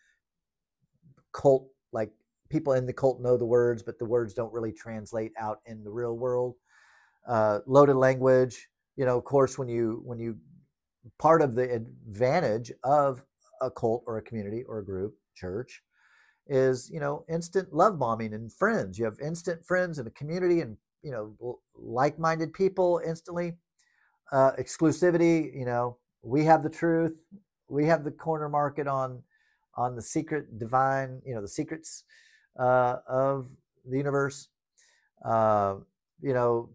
S1: cult, like people in the cult know the words, but the words don't really translate out in the real world. Loaded language, you know, of course, when you part of the advantage of a cult or a community or a group, church, is, you know, instant love bombing and friends. You have instant friends in a community, and, you know, like-minded people instantly. Exclusivity, you know, we have the truth. We have the corner market on the secret divine, you know, the secrets of the universe. You know,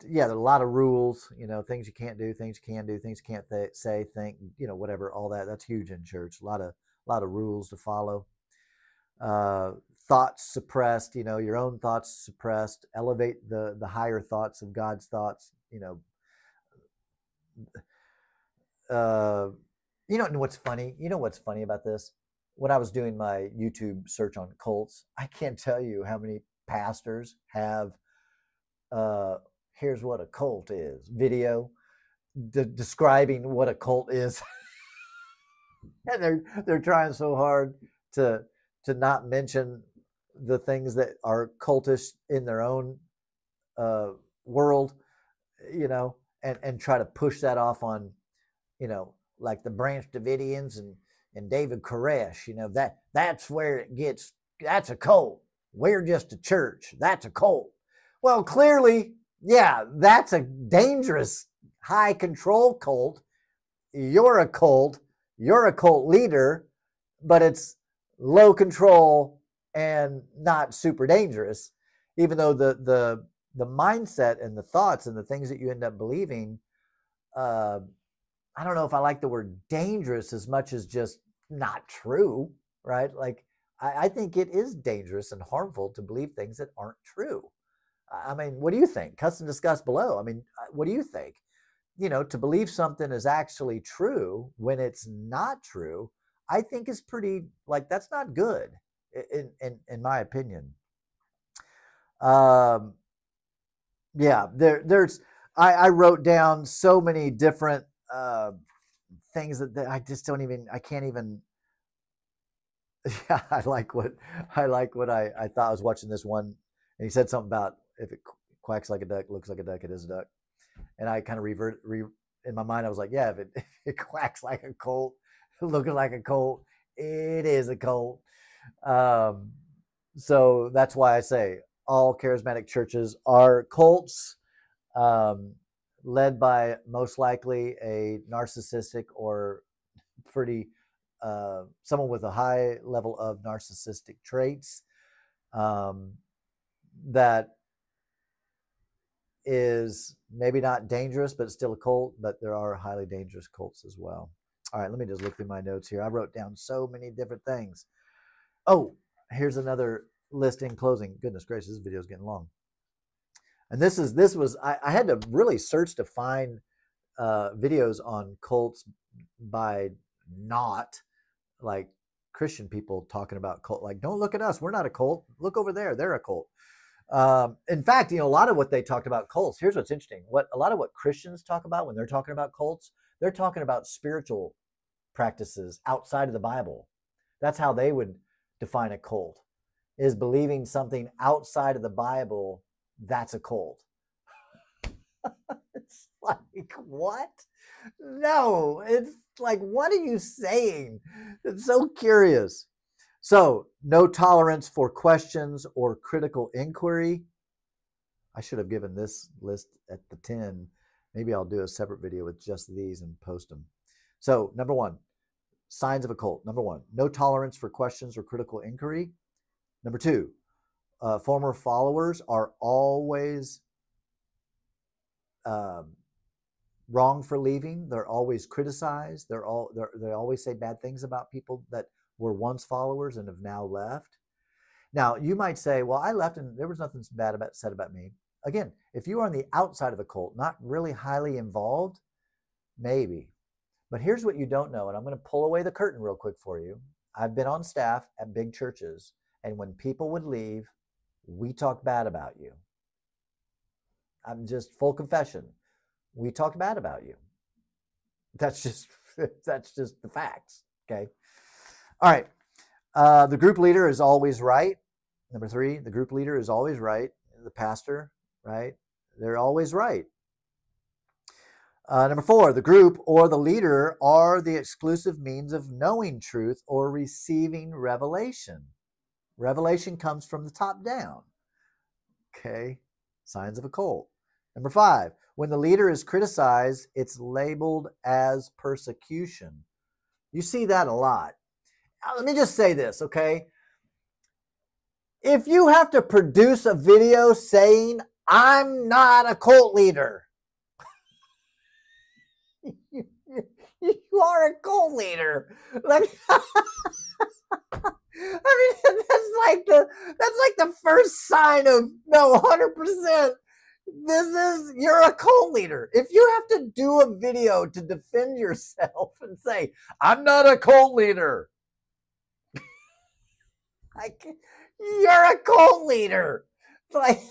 S1: yeah, there are a lot of rules, you know, things you can't do, things you can do, things you can't say, think, you know, whatever, all that. That's huge in church. A lot of rules to follow. Thoughts suppressed, you know, your own thoughts suppressed. Elevate the higher thoughts of God's thoughts, you know. You know what's funny? You know what's funny about this? when I was doing my YouTube search on cults, I can't tell you how many pastors have here's what a cult is video describing what a cult is. And they're trying so hard to not mention the things that are cultish in their own world, you know, and try to push that off on, you know, like the Branch Davidians and David Koresh, you know, that's where it gets, that's a cult. We're just a church. That's a cult. Well, clearly, yeah, that's a dangerous high control cult. You're a cult. You're a cult leader, but it's low control and not super dangerous, even though the mindset and the thoughts and the things that you end up believing, I don't know if I like the word dangerous as much as just not true, right? Like, I think it is dangerous and harmful to believe things that aren't true. I mean, what do you think? Cuss and discuss below. I mean, what do you think? You know, to believe something is actually true when it's not true, I think is pretty, like, that's not good in my opinion. Yeah, I wrote down so many different things that I just don't even, I can't even. Yeah, I like what I thought. I was watching this one, and he said something about if it quacks like a duck, looks like a duck, it is a duck. And I kind of in my mind, I was like, yeah, if it quacks like a colt, looking like a colt, it is a colt. So that's why I say all charismatic churches are cults, led by most likely a narcissistic or pretty someone with a high level of narcissistic traits, that is maybe not dangerous, but still a cult. But there are highly dangerous cults as well. All right, let me just look through my notes here. I wrote down so many different things. Oh, here's another list in closing. Goodness gracious, this video is getting long. And this was I had to really search to find videos on cults by not like Christian people talking about cult. Like, don't look at us, we're not a cult. Look over there, they're a cult. In fact, you know, a lot of what they talked about cults, here's what's interesting. A lot of what Christians talk about when they're talking about cults, they're talking about spiritual practices outside of the Bible. That's how they would define a cult, is believing something outside of the Bible. That's a cult. It's like, what? No, it's like, what are you saying? It's so curious. So, no tolerance for questions or critical inquiry. I should have given this list at the 10. Maybe I'll do a separate video with just these and post them. So, number one, signs of a cult. Number one, no tolerance for questions or critical inquiry. Number two, former followers are always wrong for leaving. They're always criticized. They always say bad things about people that were once followers and have now left. Now, you might say, well, I left and there was nothing bad said about me. Again, if you are on the outside of a cult, not really highly involved, maybe. But here's what you don't know, and I'm going to pull away the curtain real quick for you. I've been on staff at big churches, and when people would leave, we talked bad about you. I'm just full confession. We talked bad about you. That's just the facts. Okay. All right. The group leader is always right. Number three, the group leader is always right. The pastor, right? They're always right. Number four, the group or the leader are the exclusive means of knowing truth or receiving revelation. Revelation comes from the top down. Okay. Signs of a cult. Number five, when the leader is criticized, it's labeled as persecution. You see that a lot. Let me just say this, okay? If you have to produce a video saying, I'm not a cult leader, you are a cult leader. Like, I mean, that's like the first sign of, no, 100%. You're a cult leader. If you have to do a video to defend yourself and say, I'm not a cult leader, like, you're a cult leader. Like,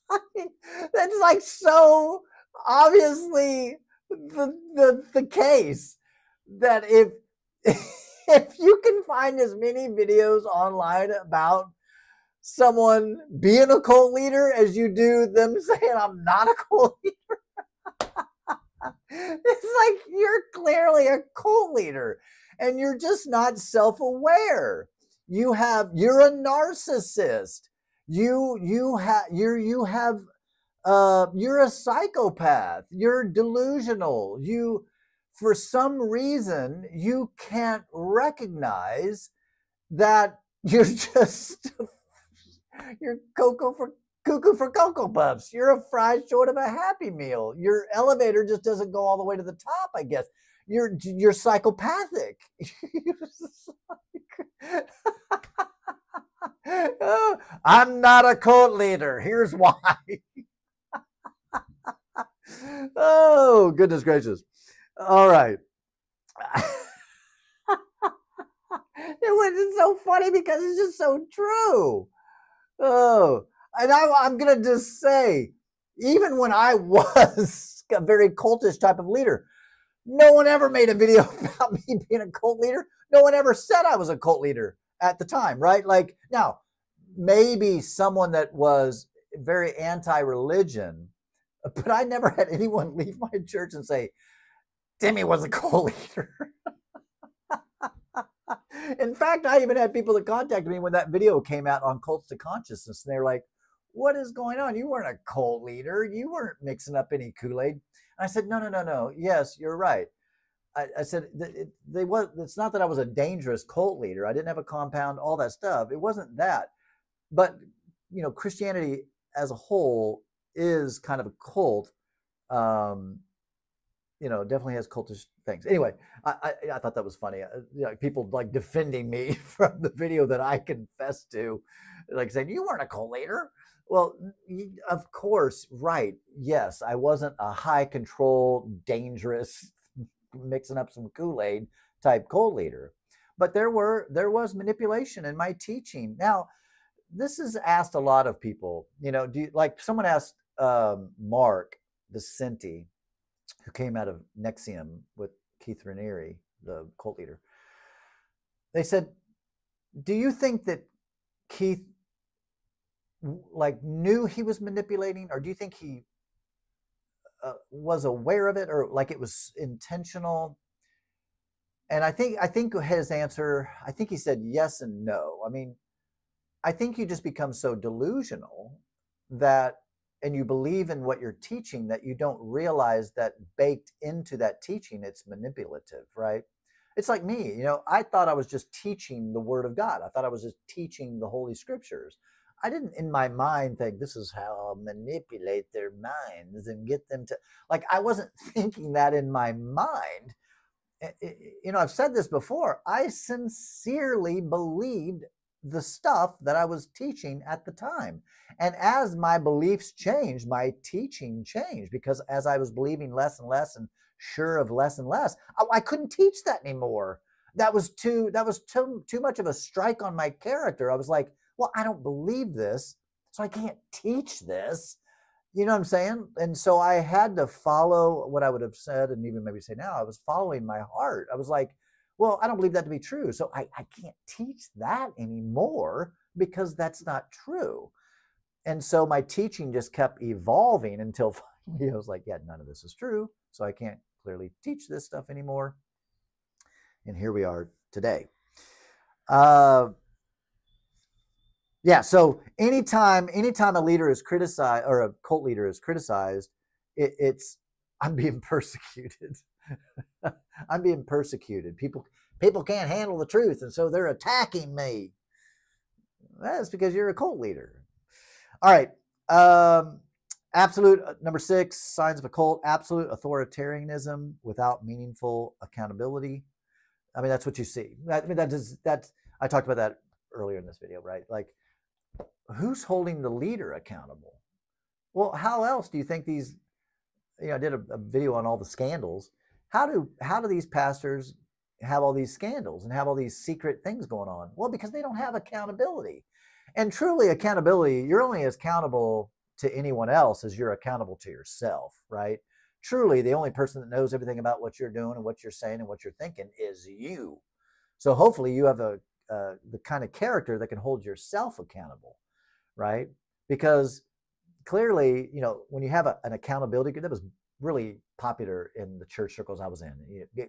S1: I mean, that's like so obviously the case that if you can find as many videos online about someone being a cult leader as you do them saying I'm not a cult leader, it's like you're clearly a cult leader and you're just not self-aware. You're a narcissist. You're a psychopath. You're delusional. For some reason, you can't recognize that you're just you're cuckoo for Cocoa Puffs. You're a fry short of a Happy Meal. Your elevator just doesn't go all the way to the top, I guess. You're psychopathic. Oh, I'm not a cult leader. Here's why. Oh, goodness gracious. All right. It was so funny because it's just so true. Oh, and I'm going to just say, even when I was a very cultish type of leader, no one ever made a video about me being a cult leader. No one ever said I was a cult leader at the time, right? Like, now, maybe someone that was very anti-religion, but I never had anyone leave my church and say, Timmy was a cult leader. In fact, I even had people that contacted me when that video came out on Cults to Consciousness, and they're like, what is going on? You weren't a cult leader. You weren't mixing up any Kool-Aid. And I said, no. Yes, you're right. I said, it's not that I was a dangerous cult leader. I didn't have a compound, all that stuff. It wasn't that. But, Christianity as a whole is kind of a cult. Definitely has cultish things. Anyway, I thought that was funny. People like defending me from the video that I confessed to, like saying, you weren't a cult leader. Well, of course, right. Yes, I wasn't a high control, dangerous, mixing up some Kool-Aid type cult leader. But there was manipulation in my teaching. Now, this is asked a lot of people. Like someone asked Mark Vicenti, who came out of Nexium with Keith Raniere, the cult leader. They said, do you think that Keith knew he was manipulating, or do you think he was aware of it, or like it was intentional? And I think his answer, I think he said yes and no. I mean, I think you just become so delusional and you believe in what you're teaching that you don't realize that baked into that teaching, it's manipulative, right? It's like me, I thought I was just teaching the Word of God. I thought I was just teaching the Holy Scriptures. I didn't in my mind think this is how I'll manipulate their minds and get them to, I wasn't thinking that in my mind. I've said this before. I sincerely believed the stuff that I was teaching at the time. And as my beliefs changed, my teaching changed, because as I was believing less and less and sure of less and less, I couldn't teach that anymore. That was too much of a strike on my character. I was like, well, I don't believe this, so I can't teach this. You know what I'm saying? And so I had to follow what I would have said, and even maybe say now, I was following my heart. I was like, well, I don't believe that to be true, so I can't teach that anymore because that's not true. And so my teaching just kept evolving until finally I was like, yeah, none of this is true, so I can't clearly teach this stuff anymore. And here we are today. Yeah, so anytime a leader is criticized, or a cult leader is criticized, it's I'm being persecuted. I'm being persecuted. People can't handle the truth, and so they're attacking me. That's because you're a cult leader. All right. Absolute, number 6, signs of a cult: absolute authoritarianism without meaningful accountability. I mean, that's what you see. I talked about that earlier in this video, right? Like, who's holding the leader accountable? Well, how else do you think these, I did a video on all the scandals. How do these pastors have all these scandals and have all these secret things going on? Well, because they don't have accountability. And truly, accountability, you're only as accountable to anyone else as you're accountable to yourself, right? Truly, the only person that knows everything about what you're doing and what you're saying and what you're thinking is you. So hopefully you have the kind of character that can hold yourself accountable, right? Because clearly, when you have an accountability group, that was really popular in the church circles I was in.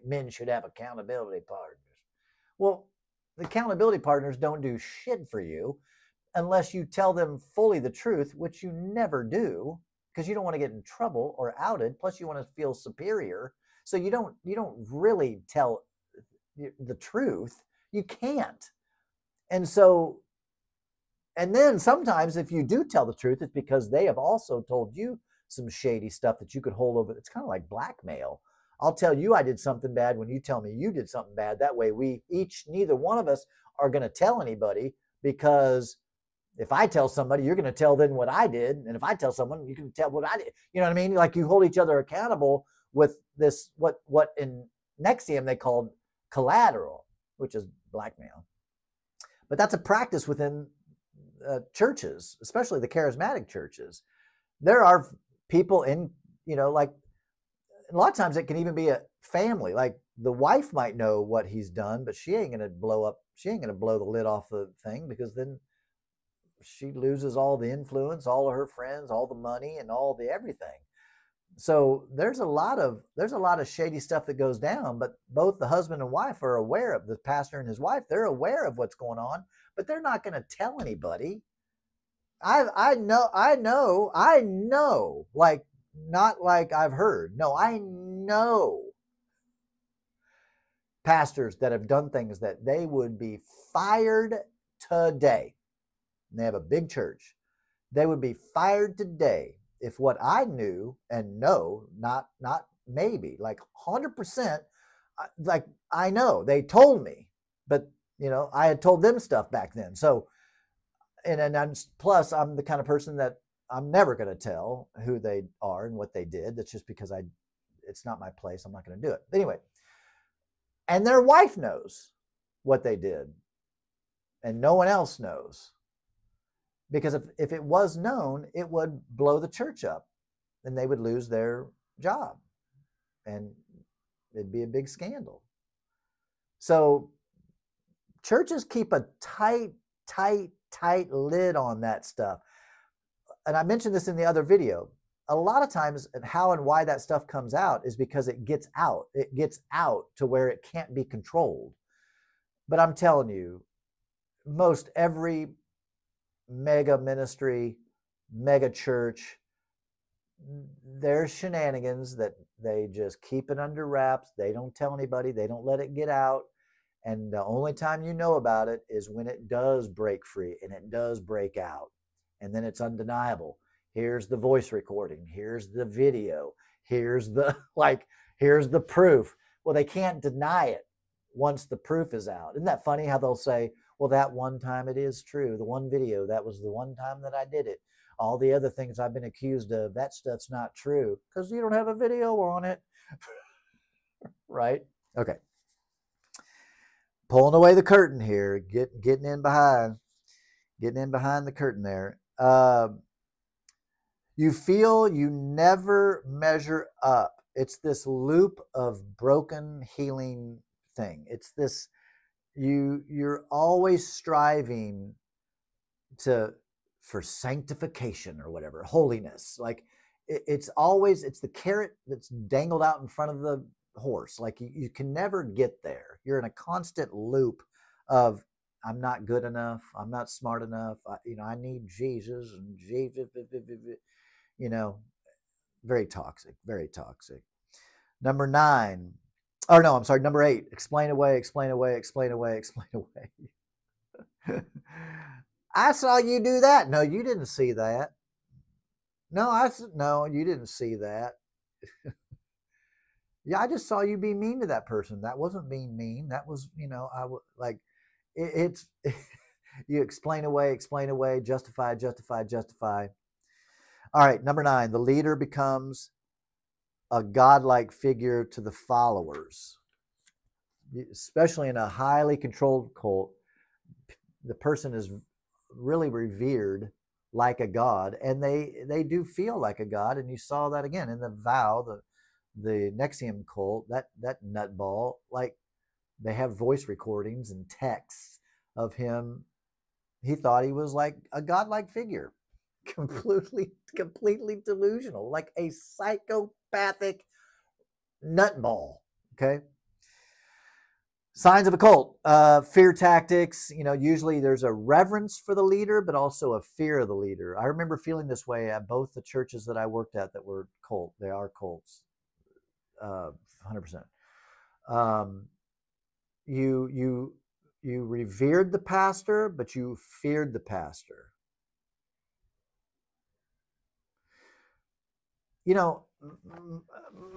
S1: Men should have accountability partners. Well, the accountability partners don't do shit for you unless you tell them fully the truth, which you never do, because you don't want to get in trouble or outed. Plus, you want to feel superior, so you don't really tell the truth. You can't. And so, and then sometimes if you do tell the truth, it's because they have also told you some shady stuff that you could hold over. It's kind of like blackmail. I'll tell you I did something bad when you tell me you did something bad. That way neither one of us are going to tell anybody, because if I tell somebody, you're going to tell them what I did. And if I tell someone, you can tell what I did. You know what I mean? Like, you hold each other accountable with this, what in NXIVM they called collateral, which is blackmail. But that's a practice within churches, especially the charismatic churches. There are people in, like, a lot of times it can even be a family. Like, the wife might know what he's done, but she ain't going to blow the lid off the thing, because then she loses all the influence, all of her friends, all the money, and all the everything. So there's a lot of shady stuff that goes down, but both the husband and wife are aware of, the pastor and his wife, they're aware of what's going on, but they're not going to tell anybody. I know, like, not like I've heard. No, I know pastors that have done things that they would be fired today. And they have a big church. They would be fired today if what I knew and know, not maybe, like 100%, like, I know they told me, but I had told them stuff back then. So, and plus I'm the kind of person that I'm never going to tell who they are and what they did. That's just because it's not my place. I'm not going to do it. But anyway, and their wife knows what they did, and no one else knows. Because if it was known, it would blow the church up, and they would lose their job, and it'd be a big scandal. So churches keep a tight lid on that stuff. And I mentioned this in the other video. A lot of times how and why that stuff comes out is because it gets out. It gets out to where it can't be controlled. But I'm telling you, most every mega ministry, mega church, there's shenanigans that they just keep it under wraps. They don't tell anybody. They don't let it get out. And the only time you know about it is when it does break free and it does break out. And then it's undeniable. Here's the voice recording. Here's the video. Here's the proof. Well, they can't deny it once the proof is out. Isn't that funny how they'll say, well, that one time it is true. The one video, that was the one time that I did it. All the other things I've been accused of, that stuff's not true because you don't have a video on it. Right? Okay. Pulling away the curtain here, getting in behind the curtain there. You feel you never measure up. It's this loop of broken healing thing. It's this, you're always striving for sanctification or whatever, holiness. Like it's the carrot that's dangled out in front of the horse. Like you can never get there. You're in a constant loop of, I'm not good enough. I'm not smart enough. I need Jesus, and Jesus, very toxic, very toxic. Number 8. Explain away. I saw you do that. No, you didn't see that. No, you didn't see that. Yeah, I just saw you be mean to that person. That wasn't being mean. That was, I was like, it's you explain away, justify. All right, number 9, the leader becomes a godlike figure to the followers. especially in a highly controlled cult, the person is really revered like a god, and they do feel like a god. And you saw that again in the vow, the Nexium cult, that nutball, like they have voice recordings and texts of him. He thought he was like a godlike figure, completely delusional, like a psychopathic nutball. Okay. Signs of a cult, fear tactics. Usually there's a reverence for the leader, but also a fear of the leader. I remember feeling this way at both the churches that I worked at that were cult. They are cults, 100%. You revered the pastor, but you feared the pastor.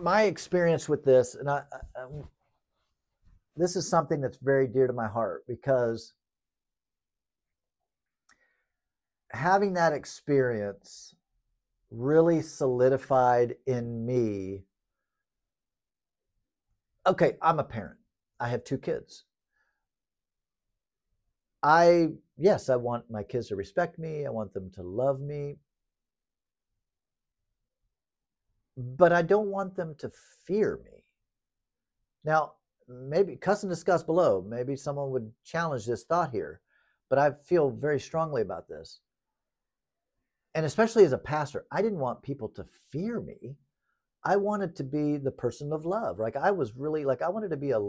S1: My experience with this, and this is something that's very dear to my heart, because having that experience really solidified in me. Okay, I'm a parent. I have 2 kids. Yes, I want my kids to respect me. I want them to love me. But I don't want them to fear me. Now, maybe cuss and discuss below. Maybe someone would challenge this thought here, but I feel very strongly about this. And especially as a pastor, I didn't want people to fear me. I wanted to be the person of love. Like I was really like, I wanted to be a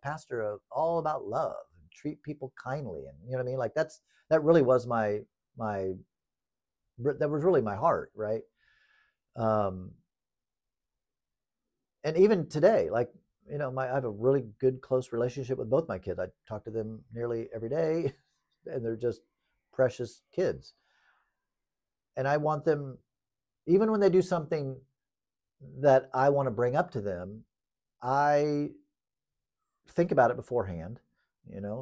S1: pastor of all about love, and treat people kindly. And you know what I mean? Like that really was that was really my heart. Right. And even today, like, I have a really good, close relationship with both my kids. I talk to them nearly every day, and they're just precious kids. And I want them, even when they do something that I want to bring up to them, I think about it beforehand,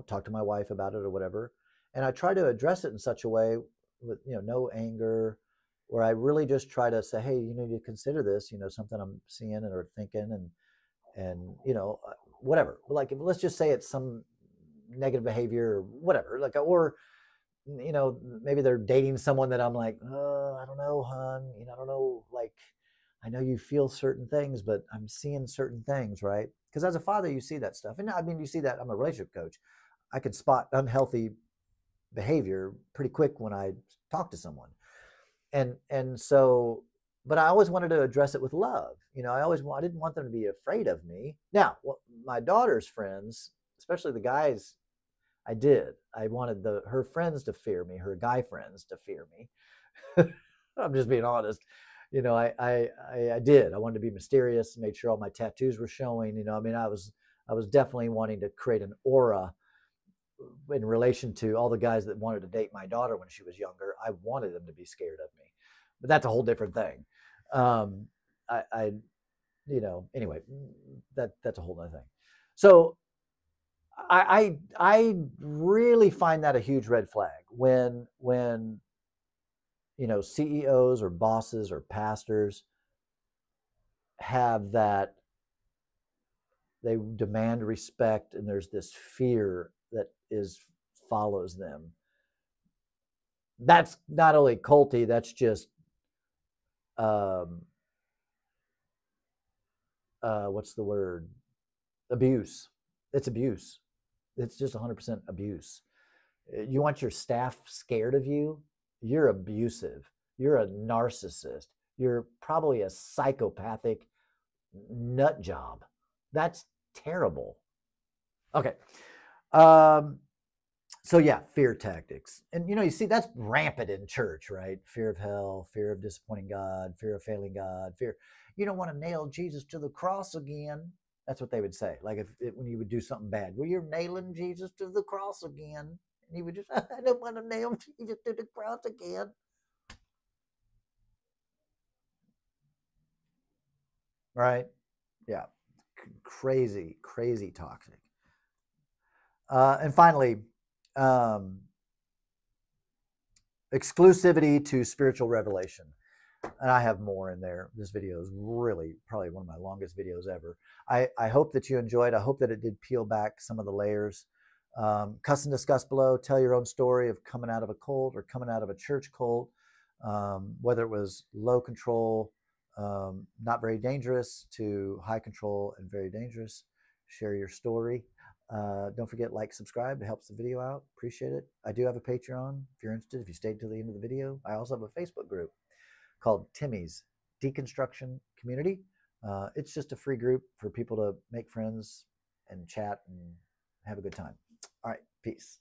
S1: talk to my wife about it or whatever. And I try to address it in such a way with, no anger, where I really just try to say, hey, you need to consider this, something I'm seeing or thinking, and whatever. Like, let's just say it's some negative behavior or whatever, like, or maybe they're dating someone that I'm like, I don't know, hon, I don't know, like, I know you feel certain things, but I'm seeing certain things, right? Because as a father, you see that stuff. And I mean, you see that. I'm a relationship coach. I can spot unhealthy behavior pretty quick when I talk to someone. And so, but I always wanted to address it with love. I didn't want them to be afraid of me. Now, my daughter's friends, especially the guys, I wanted her friends to fear me, her guy friends to fear me. I'm just being honest. I did. I wanted to be mysterious, made sure all my tattoos were showing. I was definitely wanting to create an aura in relation to all the guys that wanted to date my daughter when she was younger. I wanted them to be scared of me, but that's a whole different thing. Anyway, that's a whole other thing. So I really find that a huge red flag when CEOs or bosses or pastors have that, they demand respect, and there's this fear that follows them. That's not only culty, that's just what's the word? Abuse. It's abuse. It's just 100% abuse. You want your staff scared of you? You're abusive. You're a narcissist. You're probably a psychopathic nut job. That's terrible. Okay. So yeah, fear tactics. And you see that's rampant in church, right? Fear of hell, fear of disappointing God, fear of failing God, fear. You don't want to nail Jesus to the cross again. That's what they would say. Like when you would do something bad, well, you're nailing Jesus to the cross again. And he would just, I don't want to nail Jesus to the cross again. Right? Yeah. Crazy toxic. And finally, exclusivity to spiritual revelation. And I have more in there. This video is really probably one of my longest videos ever. I hope that you enjoyed. I hope that it did peel back some of the layers. Cuss and discuss below. Tell your own story of coming out of a cult or coming out of a church cult, whether it was low control, not very dangerous, to high control and very dangerous. Share your story. Don't forget, like, subscribe. It helps the video out. Appreciate it. I do have a Patreon if you're interested, if you stayed till the end of the video. I also have a Facebook group called Timmy's Deconstruction Community. It's just a free group for people to make friends and chat and have a good time. All right, peace.